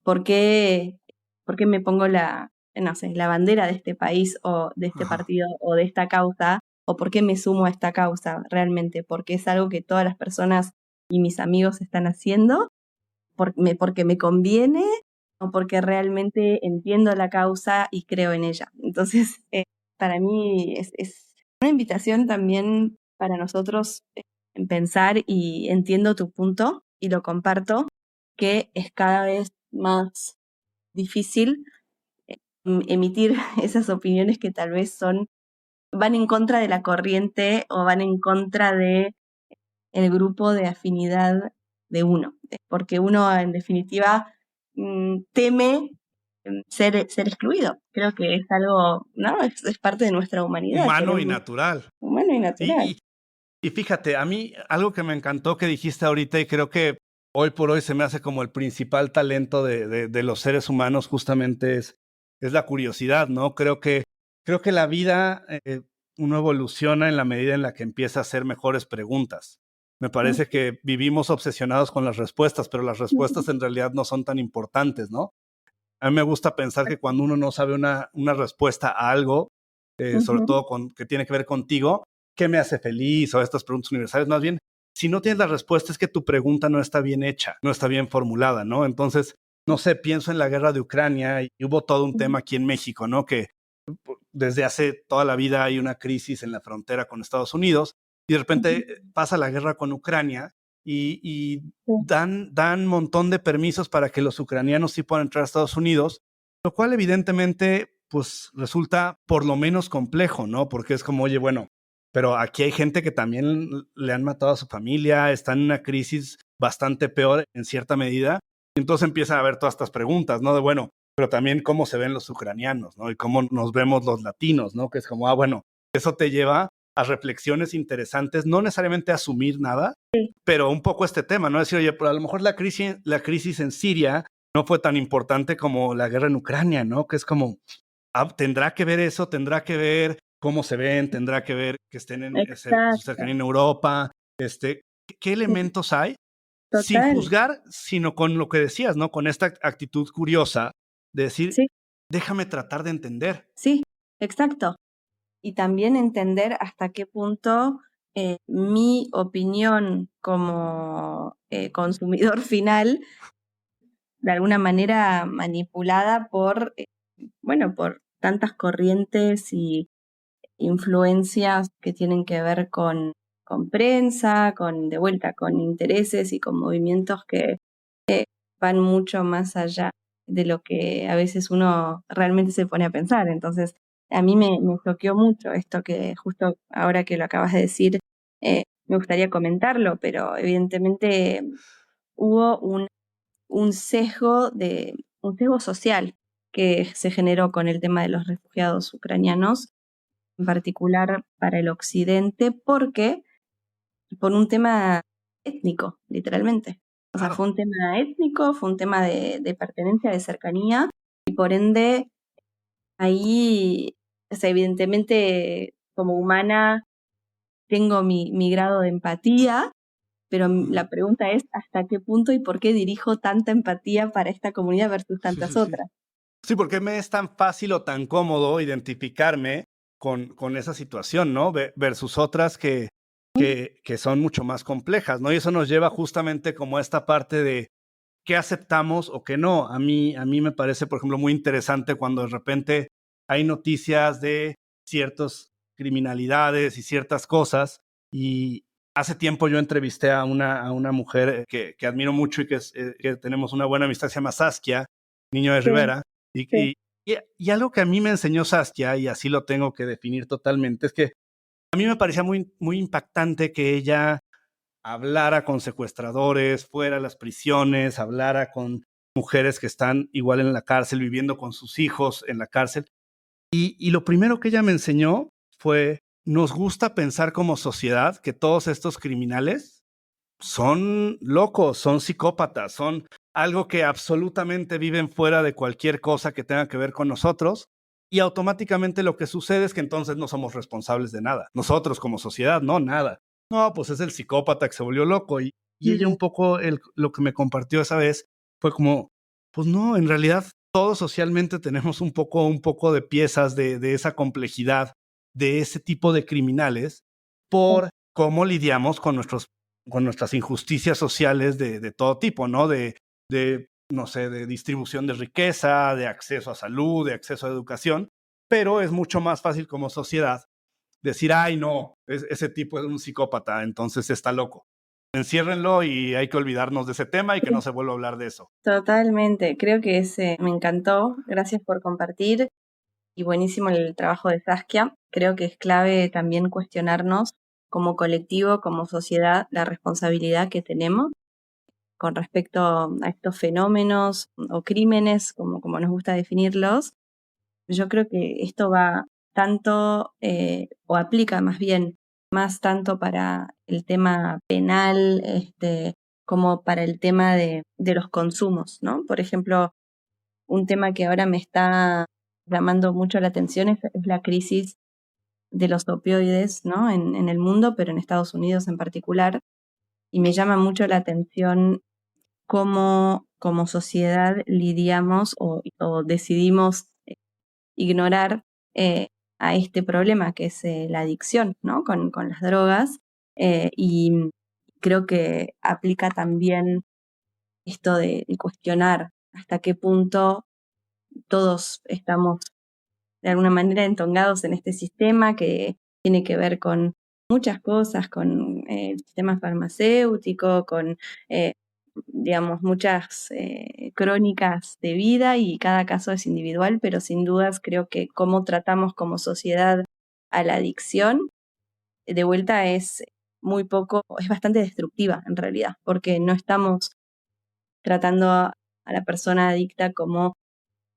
¿por qué, por qué me pongo no sé, la bandera de este país o de este Ajá. partido o de esta causa? ¿O por qué me sumo a esta causa realmente? ¿Porque es algo que todas las personas y mis amigos están haciendo? Porque me conviene o porque realmente entiendo la causa y creo en ella. Entonces, para mí es una invitación también para nosotros en pensar y entiendo tu punto y lo comparto, que es cada vez más difícil emitir esas opiniones que tal vez van en contra de la corriente o van en contra de el grupo de afinidad de uno, porque uno en definitiva teme ser excluido. Creo que es algo, ¿no? Es parte de nuestra humanidad, Humano y queremos natural. humano y natural. Sí, y fíjate, a mí algo que me encantó que dijiste ahorita y creo que hoy por hoy se me hace como el principal talento de los seres humanos justamente es la curiosidad, ¿no? Creo que la vida, uno evoluciona en la medida en la que empieza a hacer mejores preguntas. Me parece que vivimos obsesionados con las respuestas, pero las respuestas en realidad no son tan importantes, ¿no? A mí me gusta pensar que cuando uno no sabe una respuesta a algo, sobre todo que tiene que ver contigo, ¿qué me hace feliz? O estas preguntas universales, más bien, si no tienes la respuesta es que tu pregunta no está bien hecha, no está bien formulada, ¿no? Entonces, no sé, pienso en la guerra de Ucrania y hubo todo un tema aquí en México, ¿no? Que desde hace toda la vida hay una crisis en la frontera con Estados Unidos y de repente pasa la guerra con Ucrania y dan un montón de permisos para que los ucranianos sí puedan entrar a Estados Unidos, lo cual evidentemente pues resulta por lo menos complejo, ¿no? Porque es como, oye, bueno, pero aquí hay gente que también le han matado a su familia, está en una crisis bastante peor en cierta medida. Entonces empiezan a haber todas estas preguntas, ¿no? De bueno, pero también cómo se ven los ucranianos, ¿no? Y cómo nos vemos los latinos, ¿no? Que es como, bueno, eso te lleva a reflexiones interesantes, no necesariamente a asumir nada, pero un poco este tema, ¿no? Decir, oye, pero a lo mejor la crisis en Siria no fue tan importante como la guerra en Ucrania, ¿no? Que es como, tendrá que ver eso, tendrá que ver cómo se ven, tendrá que ver que estén en su Exacto, cercanía en Europa, ¿qué sí, elementos hay? Sin total, juzgar, sino con lo que decías, ¿no? Con esta actitud curiosa de decir, sí, déjame tratar de entender. sí, exacto. Y también entender hasta qué punto Mi opinión como consumidor final, de alguna manera manipulada por, bueno, por tantas corrientes y influencias que tienen que ver con prensa, con, de vuelta, con intereses y con movimientos que van mucho más allá de lo que a veces uno realmente se pone a pensar. Entonces, a mí me choqueó mucho esto que justo ahora que lo acabas de decir, me gustaría comentarlo, pero evidentemente hubo un sesgo un sesgo social que se generó con el tema de los refugiados ucranianos, en particular para el occidente, porque por un tema étnico, literalmente. O sea, Claro. fue un tema étnico, fue un tema de pertenencia, de cercanía, y por ende, ahí, o sea, evidentemente, como humana, tengo mi grado de empatía, pero Ujú. la pregunta es, ¿hasta qué punto y por qué dirijo tanta empatía para esta comunidad versus Sí, tantas sí, sí. otras? Sí, porque me es tan fácil o tan cómodo identificarme con esa situación, ¿no? Versus otras que son mucho más complejas, ¿no? Y eso nos lleva justamente como a esta parte de qué aceptamos o qué no. A mí me parece, por ejemplo, muy interesante cuando de repente hay noticias de ciertas criminalidades y ciertas cosas. Y hace tiempo yo entrevisté a una mujer que admiro mucho y que tenemos una buena amistad, se llama Saskia, Niño de Sí, Rivera. sí, Y algo que a mí me enseñó Saskia, y así lo tengo que definir totalmente, es que a mí me parecía muy, muy impactante que ella hablara con secuestradores, fuera a las prisiones, hablara con mujeres que están igual en la cárcel, viviendo con sus hijos en la cárcel. Y lo primero que ella me enseñó fue, nos gusta pensar como sociedad que todos estos criminales son locos, son psicópatas, son algo que absolutamente viven fuera de cualquier cosa que tenga que ver con nosotros. Y automáticamente lo que sucede es que entonces no somos responsables de nada. Nosotros como sociedad, no, nada. No, pues es el psicópata que se volvió loco. Y ella mm, un poco lo que me compartió esa vez fue como, pues no, en realidad todos socialmente tenemos un poco de piezas de esa complejidad, de ese tipo de criminales, sí, por cómo lidiamos con nuestras injusticias sociales de todo tipo, ¿no? No sé, de distribución de riqueza, de acceso a salud, de acceso a educación, pero es mucho más fácil como sociedad decir, ay, no, ese tipo es un psicópata, entonces está loco. Enciérrenlo y hay que olvidarnos de ese tema y que no sí, se vuelva a hablar de eso. totalmente. Creo que ese me encantó. Gracias por compartir. Y buenísimo el trabajo de Saskia. Creo que es clave también cuestionarnos como colectivo, como sociedad, la responsabilidad que tenemos con respecto a estos fenómenos o crímenes, como nos gusta definirlos. Yo creo que esto va tanto, o aplica más bien, más tanto para el tema penal, como para el tema de los consumos, ¿no? Por ejemplo, un tema que ahora me está llamando mucho la atención es la crisis de los opioides, ¿no? En el mundo, pero en Estados Unidos en particular. Y me llama mucho la atención cómo como sociedad lidiamos o decidimos ignorar eh, a este problema que es la adicción, ¿no? Con las drogas. Y creo que aplica también esto de cuestionar hasta qué punto todos estamos de alguna manera entongados en este sistema que tiene que ver con muchas cosas, con el sistema farmacéutico, con, eh, digamos, muchas crónicas de vida y cada caso es individual, pero sin dudas creo que cómo tratamos como sociedad a la adicción, de vuelta es muy poco, es bastante destructiva en realidad, porque no estamos tratando a la persona adicta como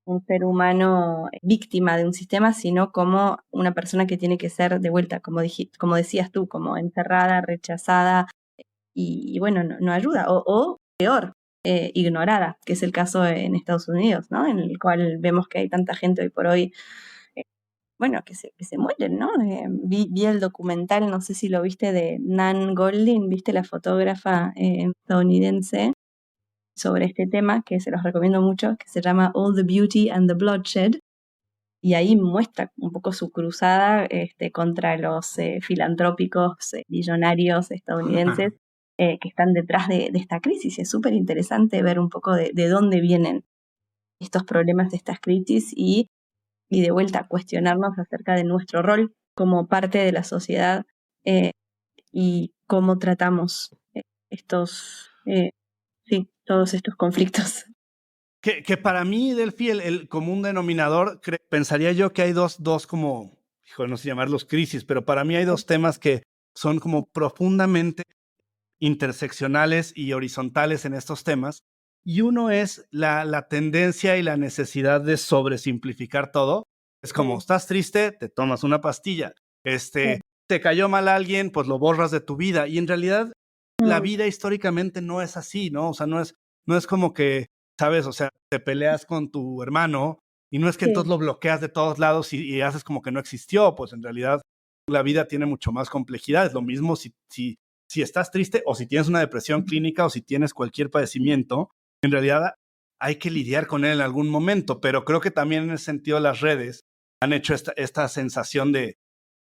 un ser humano víctima de un sistema, sino como una persona que tiene que ser de vuelta, como decías tú, como encerrada, rechazada y bueno, no ayuda, o peor, ignorada, que es el caso en Estados Unidos, ¿no? En el cual vemos que hay tanta gente hoy por hoy, eh, bueno, que se mueren, ¿no? Vi el documental, no sé si lo viste, de Nan Goldin, viste la fotógrafa estadounidense sobre este tema, que se los recomiendo mucho, que se llama All the Beauty and the Bloodshed, y ahí muestra un poco su cruzada contra los filantrópicos millonarios estadounidenses que están detrás de esta crisis. Es súper interesante ver un poco de dónde vienen estos problemas de estas crisis y de vuelta cuestionarnos acerca de nuestro rol como parte de la sociedad y cómo tratamos estos, todos estos conflictos. Que para mí, Delphi, el común denominador, pensaría yo que hay dos como, hijo, no sé llamarlos crisis, pero para mí hay dos temas que son como profundamente interseccionales y horizontales en estos temas. Y uno es la tendencia y la necesidad de sobresimplificar todo. Es como, estás triste, te tomas una pastilla. Te cayó mal alguien, pues lo borras de tu vida. Y en realidad, la vida históricamente no es así, ¿no? O sea, no es como que, ¿sabes? O sea, te peleas con tu hermano y no es que entonces lo bloqueas de todos lados y haces como que no existió. Pues en realidad, la vida tiene mucho más complejidad. Es lo mismo si estás triste o si tienes una depresión clínica o si tienes cualquier padecimiento, en realidad hay que lidiar con él en algún momento, pero creo que también en ese sentido las redes han hecho esta sensación de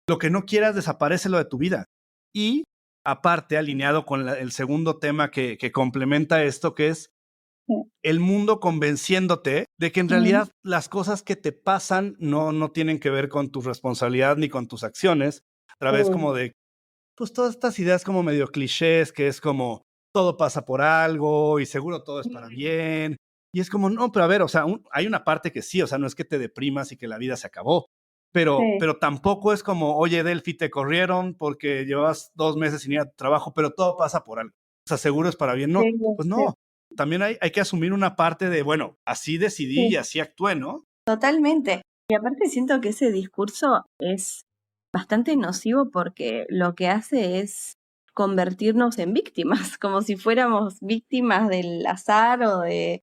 lo que no quieras desaparece lo de tu vida. Y aparte, alineado con el segundo tema que complementa esto, que es el mundo convenciéndote de que en realidad las cosas que te pasan no tienen que ver con tu responsabilidad ni con tus acciones, a través como de pues todas estas ideas como medio clichés, que es como todo pasa por algo y seguro todo es para bien. Y es como, no, pero a ver, o sea, hay una parte que sí, o sea, no es que te deprimas y que la vida se acabó, pero tampoco es como, oye, Delphi, te corrieron porque llevabas 2 meses sin ir a tu trabajo, pero todo pasa por algo. O sea, seguro es para bien. No, pues no. También hay que asumir una parte de, bueno, así decidí y así actué, ¿no? Totalmente. Y aparte siento que ese discurso es bastante nocivo porque lo que hace es convertirnos en víctimas, como si fuéramos víctimas del azar o de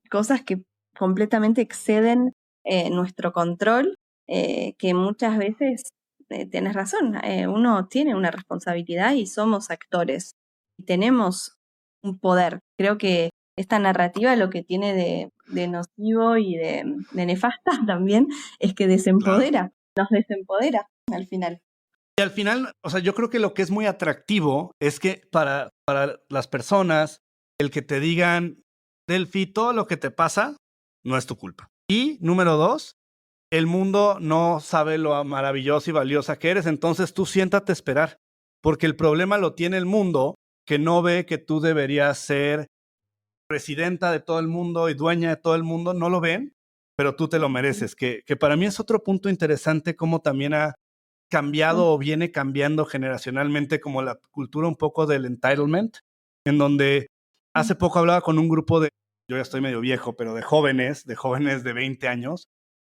cosas que completamente exceden nuestro control, que muchas veces tienes razón, uno tiene una responsabilidad y somos actores y tenemos un poder. Creo que esta narrativa lo que tiene de nocivo y de nefasta también es que desempodera, nos desempodera al final. Y al final, o sea, yo creo que lo que es muy atractivo es que para las personas, el que te digan, Delphi, todo lo que te pasa no es tu culpa. Y número 2, el mundo no sabe lo maravillosa y valiosa que eres, entonces tú siéntate a esperar, porque el problema lo tiene el mundo, que no ve que tú deberías ser presidenta de todo el mundo y dueña de todo el mundo, no lo ven, pero tú te lo mereces, que para mí es otro punto interesante, como también ha cambiado o viene cambiando generacionalmente como la cultura un poco del entitlement, en donde hace poco hablaba con un grupo de, yo ya estoy medio viejo, pero de jóvenes de 20 años,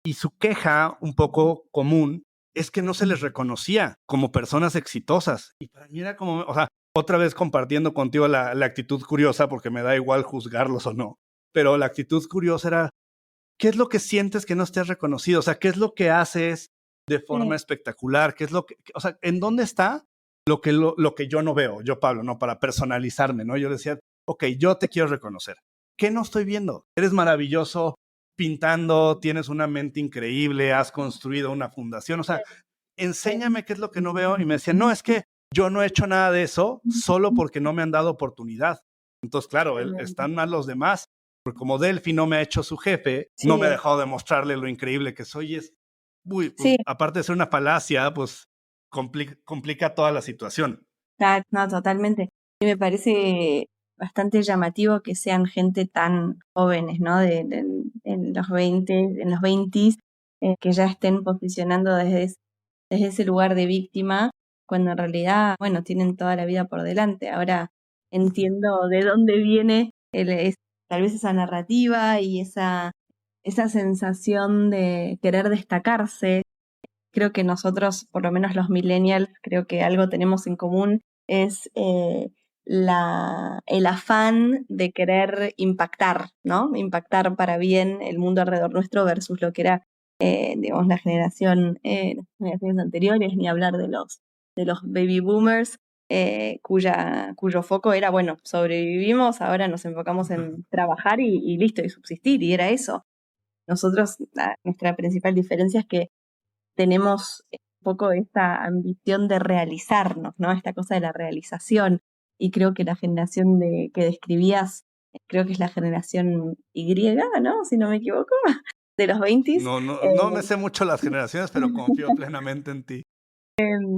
y su queja un poco común es que no se les reconocía como personas exitosas. Y para mí era como, o sea, otra vez compartiendo contigo la actitud curiosa, porque me da igual juzgarlos o no, pero la actitud curiosa era, ¿qué es lo que sientes que no estés reconocido? O sea, ¿qué es lo que haces de forma espectacular? ¿Qué es lo que, o sea, en dónde está lo que yo no veo, yo Pablo, no para personalizarme, ¿no? Yo decía, ok, yo te quiero reconocer. ¿Qué no estoy viendo? Eres maravilloso pintando, tienes una mente increíble, has construido una fundación, o sea, enséñame qué es lo que no veo. Y me decían, no, es que yo no he hecho nada de eso solo porque no me han dado oportunidad. Entonces, claro, están mal los demás, porque como Delphi no me ha hecho su jefe, no me ha dejado demostrarle lo increíble que soy. Es, uy, pues, aparte de ser una falacia, pues complica toda la situación. Claro, no, totalmente. Y me parece bastante llamativo que sean gente tan jóvenes, ¿no? En los 20, en los 20, que ya estén posicionando desde ese lugar de víctima, cuando en realidad, bueno, tienen toda la vida por delante. Ahora entiendo de dónde viene tal vez esa narrativa y esa sensación de querer destacarse. Creo que nosotros, por lo menos los millennials, creo que algo tenemos en común, es el afán de querer impactar, ¿no? Impactar para bien el mundo alrededor nuestro versus lo que era, digamos, las generaciones anteriores, ni hablar de los baby boomers, cuyo foco era, bueno, sobrevivimos, ahora nos enfocamos en trabajar y listo, y subsistir, y era eso. Nosotros, nuestra principal diferencia es que tenemos un poco esta ambición de realizarnos, ¿no? Esta cosa de la realización. Y creo que la generación que describías, creo que es la generación Y, ¿no? Si no me equivoco, de los 20. No me sé mucho las generaciones, pero confío plenamente en ti.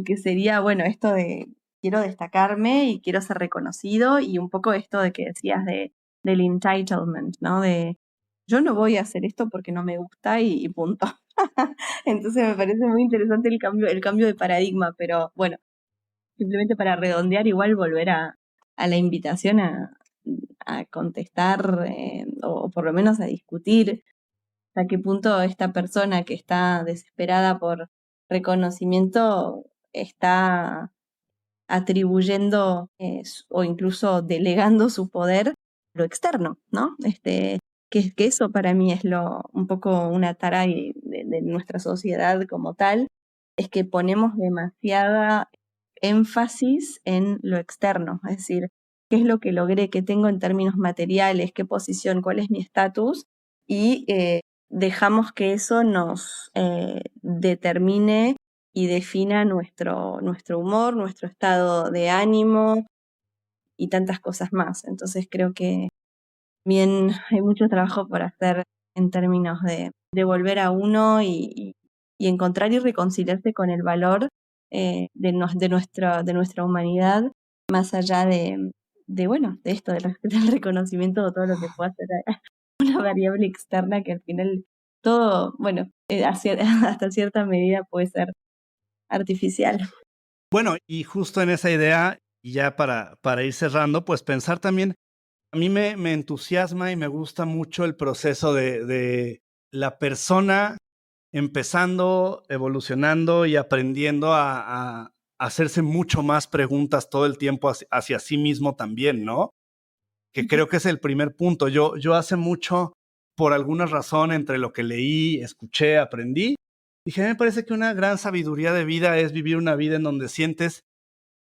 Que sería, bueno, esto de quiero destacarme y quiero ser reconocido, y un poco esto de que decías del entitlement, ¿no? De yo no voy a hacer esto porque no me gusta y punto. Entonces me parece muy interesante el cambio de paradigma, pero bueno, simplemente para redondear, igual volver a la invitación a contestar, o por lo menos a discutir hasta qué punto esta persona que está desesperada por reconocimiento está atribuyendo, o incluso delegando su poder a lo externo, ¿no? Que eso para mí es un poco una tara de nuestra sociedad como tal, es que ponemos demasiada énfasis en lo externo, es decir, qué es lo que logré, qué tengo en términos materiales, qué posición, cuál es mi estatus, y dejamos que eso nos determine y defina nuestro humor, nuestro estado de ánimo y tantas cosas más. Entonces creo que bien hay mucho trabajo por hacer en términos de volver a uno y encontrar y reconciliarse con el valor de nuestra humanidad, más allá bueno, de esto, del reconocimiento de todo lo que pueda hacer una variable externa que al final todo, bueno, hasta cierta medida puede ser artificial. Bueno, y justo en esa idea, y ya para ir cerrando, pues pensar también, a mí me entusiasma y me gusta mucho el proceso de la persona empezando, evolucionando y aprendiendo a hacerse mucho más preguntas todo el tiempo hacia sí mismo también, ¿no? Que creo que es el primer punto. Yo hace mucho, por alguna razón, entre lo que leí, escuché, aprendí, dije, me parece que una gran sabiduría de vida es vivir una vida en donde sientes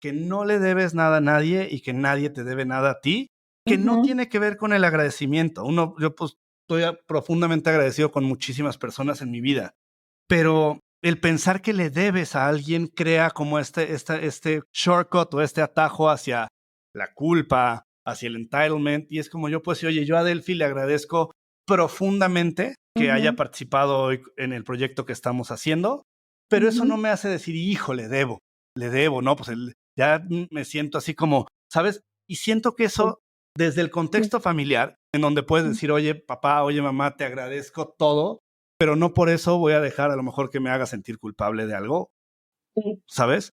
que no le debes nada a nadie y que nadie te debe nada a ti, que no Ujú, tiene que ver con el agradecimiento. Yo pues estoy profundamente agradecido con muchísimas personas en mi vida, pero el pensar que le debes a alguien crea como este shortcut o este atajo hacia la culpa, hacia el entitlement, y es como yo pues, oye, yo a Delphi le agradezco profundamente que haya ujú, participado hoy en el proyecto que estamos haciendo, pero eso no ujú. me hace decir, hijo, le debo, ¿no? Pues ya me siento así como, ¿sabes? Y siento que Sí, eso, desde el sí, contexto familiar, en donde puedes decir, oye, papá, oye, mamá, te agradezco todo, pero no por eso voy a dejar a lo mejor que me haga sentir culpable de algo, sí, ¿sabes?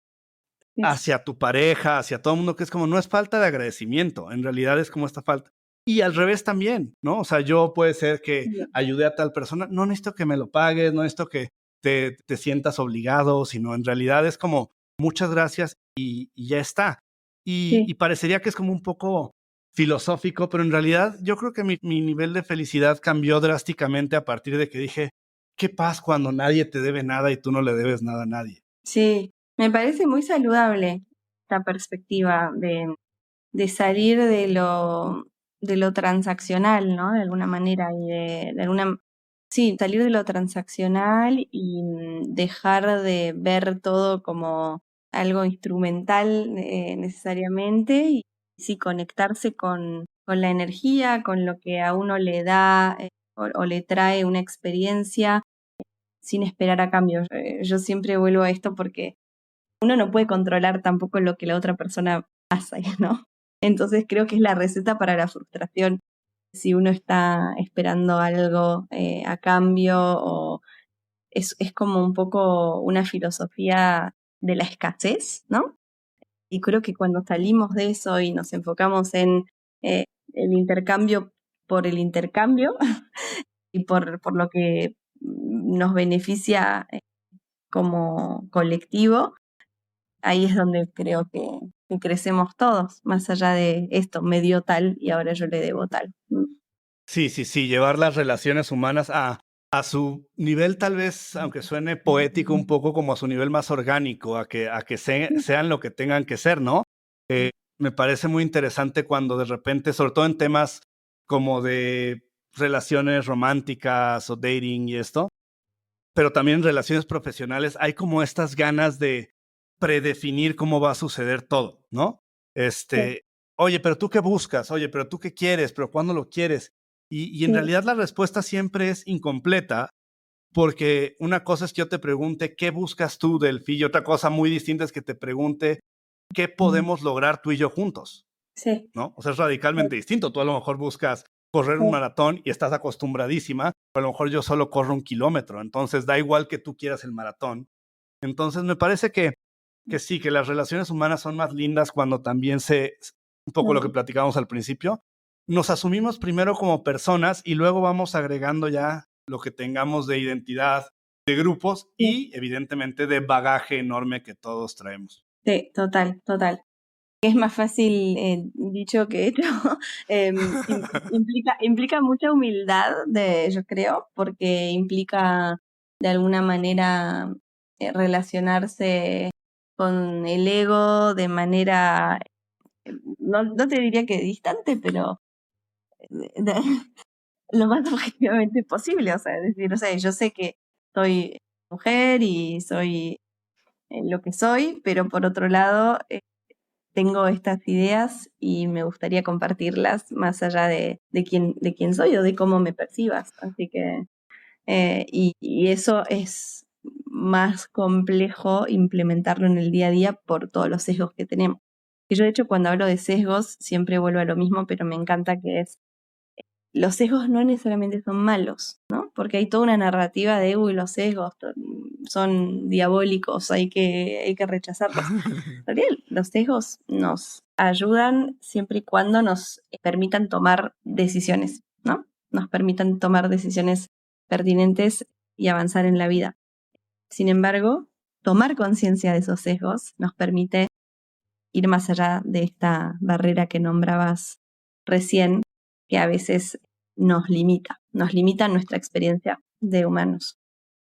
sí, Hacia tu pareja, hacia todo el mundo, que es como, no es falta de agradecimiento, en realidad es como esta falta. Y al revés también, ¿no? O sea, yo puede ser que sí, ayude a tal persona, no necesito que me lo pagues, no necesito que te sientas obligado, sino en realidad es como, muchas gracias y ya está. Y sí. parecería que es como un poco filosófico, pero en realidad yo creo que mi nivel de felicidad cambió drásticamente a partir de que dije, qué paz cuando nadie te debe nada y tú no le debes nada a nadie. Sí, me parece muy saludable esta perspectiva de salir de lo transaccional, ¿no? De alguna manera, y sí, salir de lo transaccional y dejar de ver todo como algo instrumental necesariamente, y sí conectarse con la energía, con lo que a uno le da, o le trae una experiencia sin esperar a cambio. Yo siempre vuelvo a esto porque uno no puede controlar tampoco lo que la otra persona hace, ¿no? Entonces creo que es la receta para la frustración si uno está esperando algo a cambio, o es como un poco una filosofía de la escasez, ¿no? Y creo que cuando salimos de eso y nos enfocamos en el intercambio por el intercambio y por lo que nos beneficia como colectivo, ahí es donde creo que crecemos todos, más allá de esto, me dio tal y ahora yo le debo tal. Sí, sí, sí, llevar las relaciones humanas a su nivel, tal vez, aunque suene poético, un poco como a su nivel más orgánico, sean lo que tengan que ser, ¿no? Me parece muy interesante cuando de repente, sobre todo en temas como de relaciones románticas o dating y esto, pero también en relaciones profesionales hay como estas ganas de predefinir cómo va a suceder todo, ¿no? Sí, Oye, pero tú qué buscas, oye, pero tú qué quieres, pero cuándo lo quieres. Y en sí, realidad la respuesta siempre es incompleta, porque una cosa es que yo te pregunte qué buscas tú, Delphi, y otra cosa muy distinta es que te pregunte qué podemos lograr tú y yo juntos, sí, ¿no? O sea, es radicalmente distinto. Tú a lo mejor buscas correr un sí, maratón y estás acostumbradísima, pero a lo mejor yo solo corro 1 kilómetro, entonces da igual que tú quieras el maratón. Entonces me parece que sí, que las relaciones humanas son más lindas cuando también un poco lo que sí, platicábamos al principio, nos asumimos primero como personas y luego vamos agregando ya lo que tengamos de identidad, de grupos sí, y evidentemente de bagaje enorme que todos traemos. sí, total, total. Es más fácil dicho que hecho. Implica mucha humildad, yo creo, porque implica de alguna manera relacionarse con el ego de manera, no te diría que distante, pero de- lo más objetivamente posible. O sea, es decir, o sea, yo sé que soy mujer y soy lo que soy, pero por otro lado, tengo estas ideas y me gustaría compartirlas más allá de quién soy o de cómo me percibas. Así que, y eso es más complejo implementarlo en el día a día por todos los sesgos que tenemos. Y yo, de hecho, cuando hablo de sesgos, siempre vuelvo a lo mismo, pero me encanta que es los sesgos no necesariamente son malos, ¿no? Porque hay toda una narrativa de, uy, los sesgos son diabólicos, hay que rechazarlos. En realidad, los sesgos nos ayudan siempre y cuando nos permitan tomar decisiones, ¿no? Nos permitan tomar decisiones pertinentes y avanzar en la vida. Sin embargo, tomar conciencia de esos sesgos nos permite ir más allá de esta barrera que nombrabas recién, que a veces nos limita nuestra experiencia de humanos.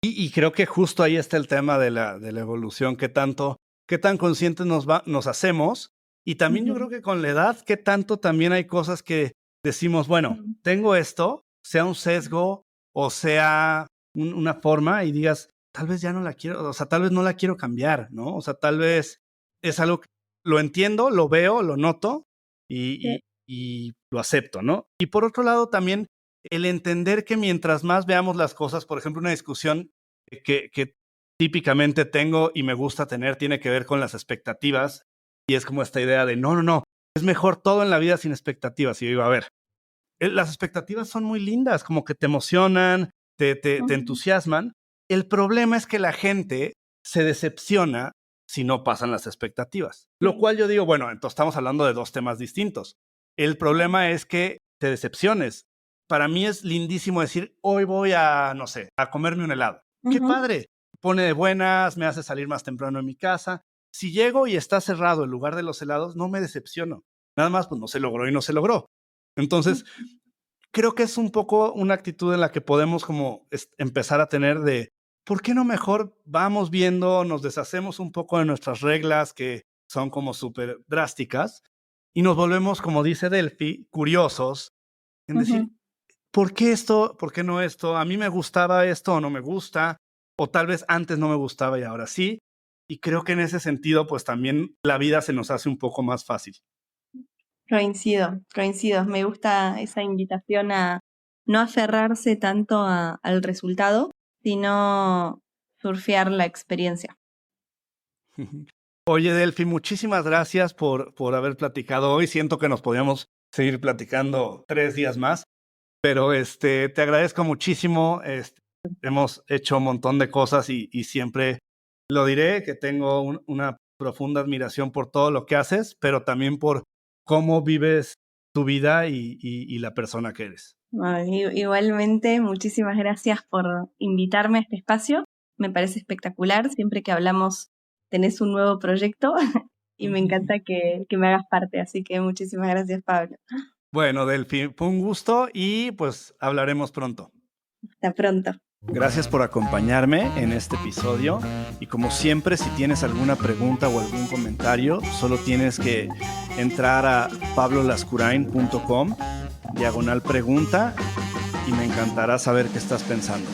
Y creo que justo ahí está el tema de la evolución, qué tan conscientes nos hacemos. Y también yo creo Ujú, que con la edad, qué tanto también hay cosas que decimos, bueno, ujú, tengo esto, sea un sesgo o sea una forma y digas, tal vez ya no la quiero, o sea, tal vez no la quiero cambiar, ¿no? O sea, tal vez es algo que lo entiendo, lo veo, lo noto y, sí, y, y lo acepto, ¿no? Y por otro lado, también el entender que mientras más veamos las cosas, por ejemplo, una discusión que típicamente tengo y me gusta tener tiene que ver con las expectativas y es como esta idea de no, no, no, es mejor todo en la vida sin expectativas. Y yo digo, a ver, las expectativas son muy lindas, como que te emocionan, te ujú, entusiasman. El problema es que la gente se decepciona si no pasan las expectativas. Lo sí, cual yo digo, bueno, entonces estamos hablando de dos temas distintos. El problema es que te decepciones. Para mí es lindísimo decir, hoy voy a, no sé, a comerme un helado. ¡Qué ujú, padre! Pone de buenas, me hace salir más temprano en mi casa. Si llego y está cerrado el lugar de los helados, no me decepciono. Nada más, pues no se logró y no se logró. Entonces, creo que es un poco una actitud en la que podemos como empezar a tener de, ¿por qué no mejor vamos viendo, nos deshacemos un poco de nuestras reglas que son como súper drásticas y nos volvemos, como dice Delphi, curiosos en ujú. decir, ¿por qué esto? ¿Por qué no esto? ¿A mí me gustaba esto o no me gusta? O tal vez antes no me gustaba y ahora sí. Y creo que en ese sentido, pues también la vida se nos hace un poco más fácil. Coincido, coincido. Me gusta esa invitación a no aferrarse tanto al resultado, sino surfear la experiencia. Oye, Delphi, muchísimas gracias por haber platicado hoy. Siento que nos podíamos seguir platicando 3 días más, pero te agradezco muchísimo. Hemos hecho un montón de cosas y siempre lo diré, que tengo una profunda admiración por todo lo que haces, pero también por cómo vives tu vida y la persona que eres. Igualmente, muchísimas gracias por invitarme a este espacio. Me parece espectacular. Siempre que hablamos tenés un nuevo proyecto y me encanta que me hagas parte. Así que muchísimas gracias, Pablo. Bueno, Delphi, fue un gusto y pues hablaremos pronto. Hasta pronto. Gracias por acompañarme en este episodio y como siempre, si tienes alguna pregunta o algún comentario, solo tienes que entrar a pablolascurain.com/pregunta y me encantará saber qué estás pensando.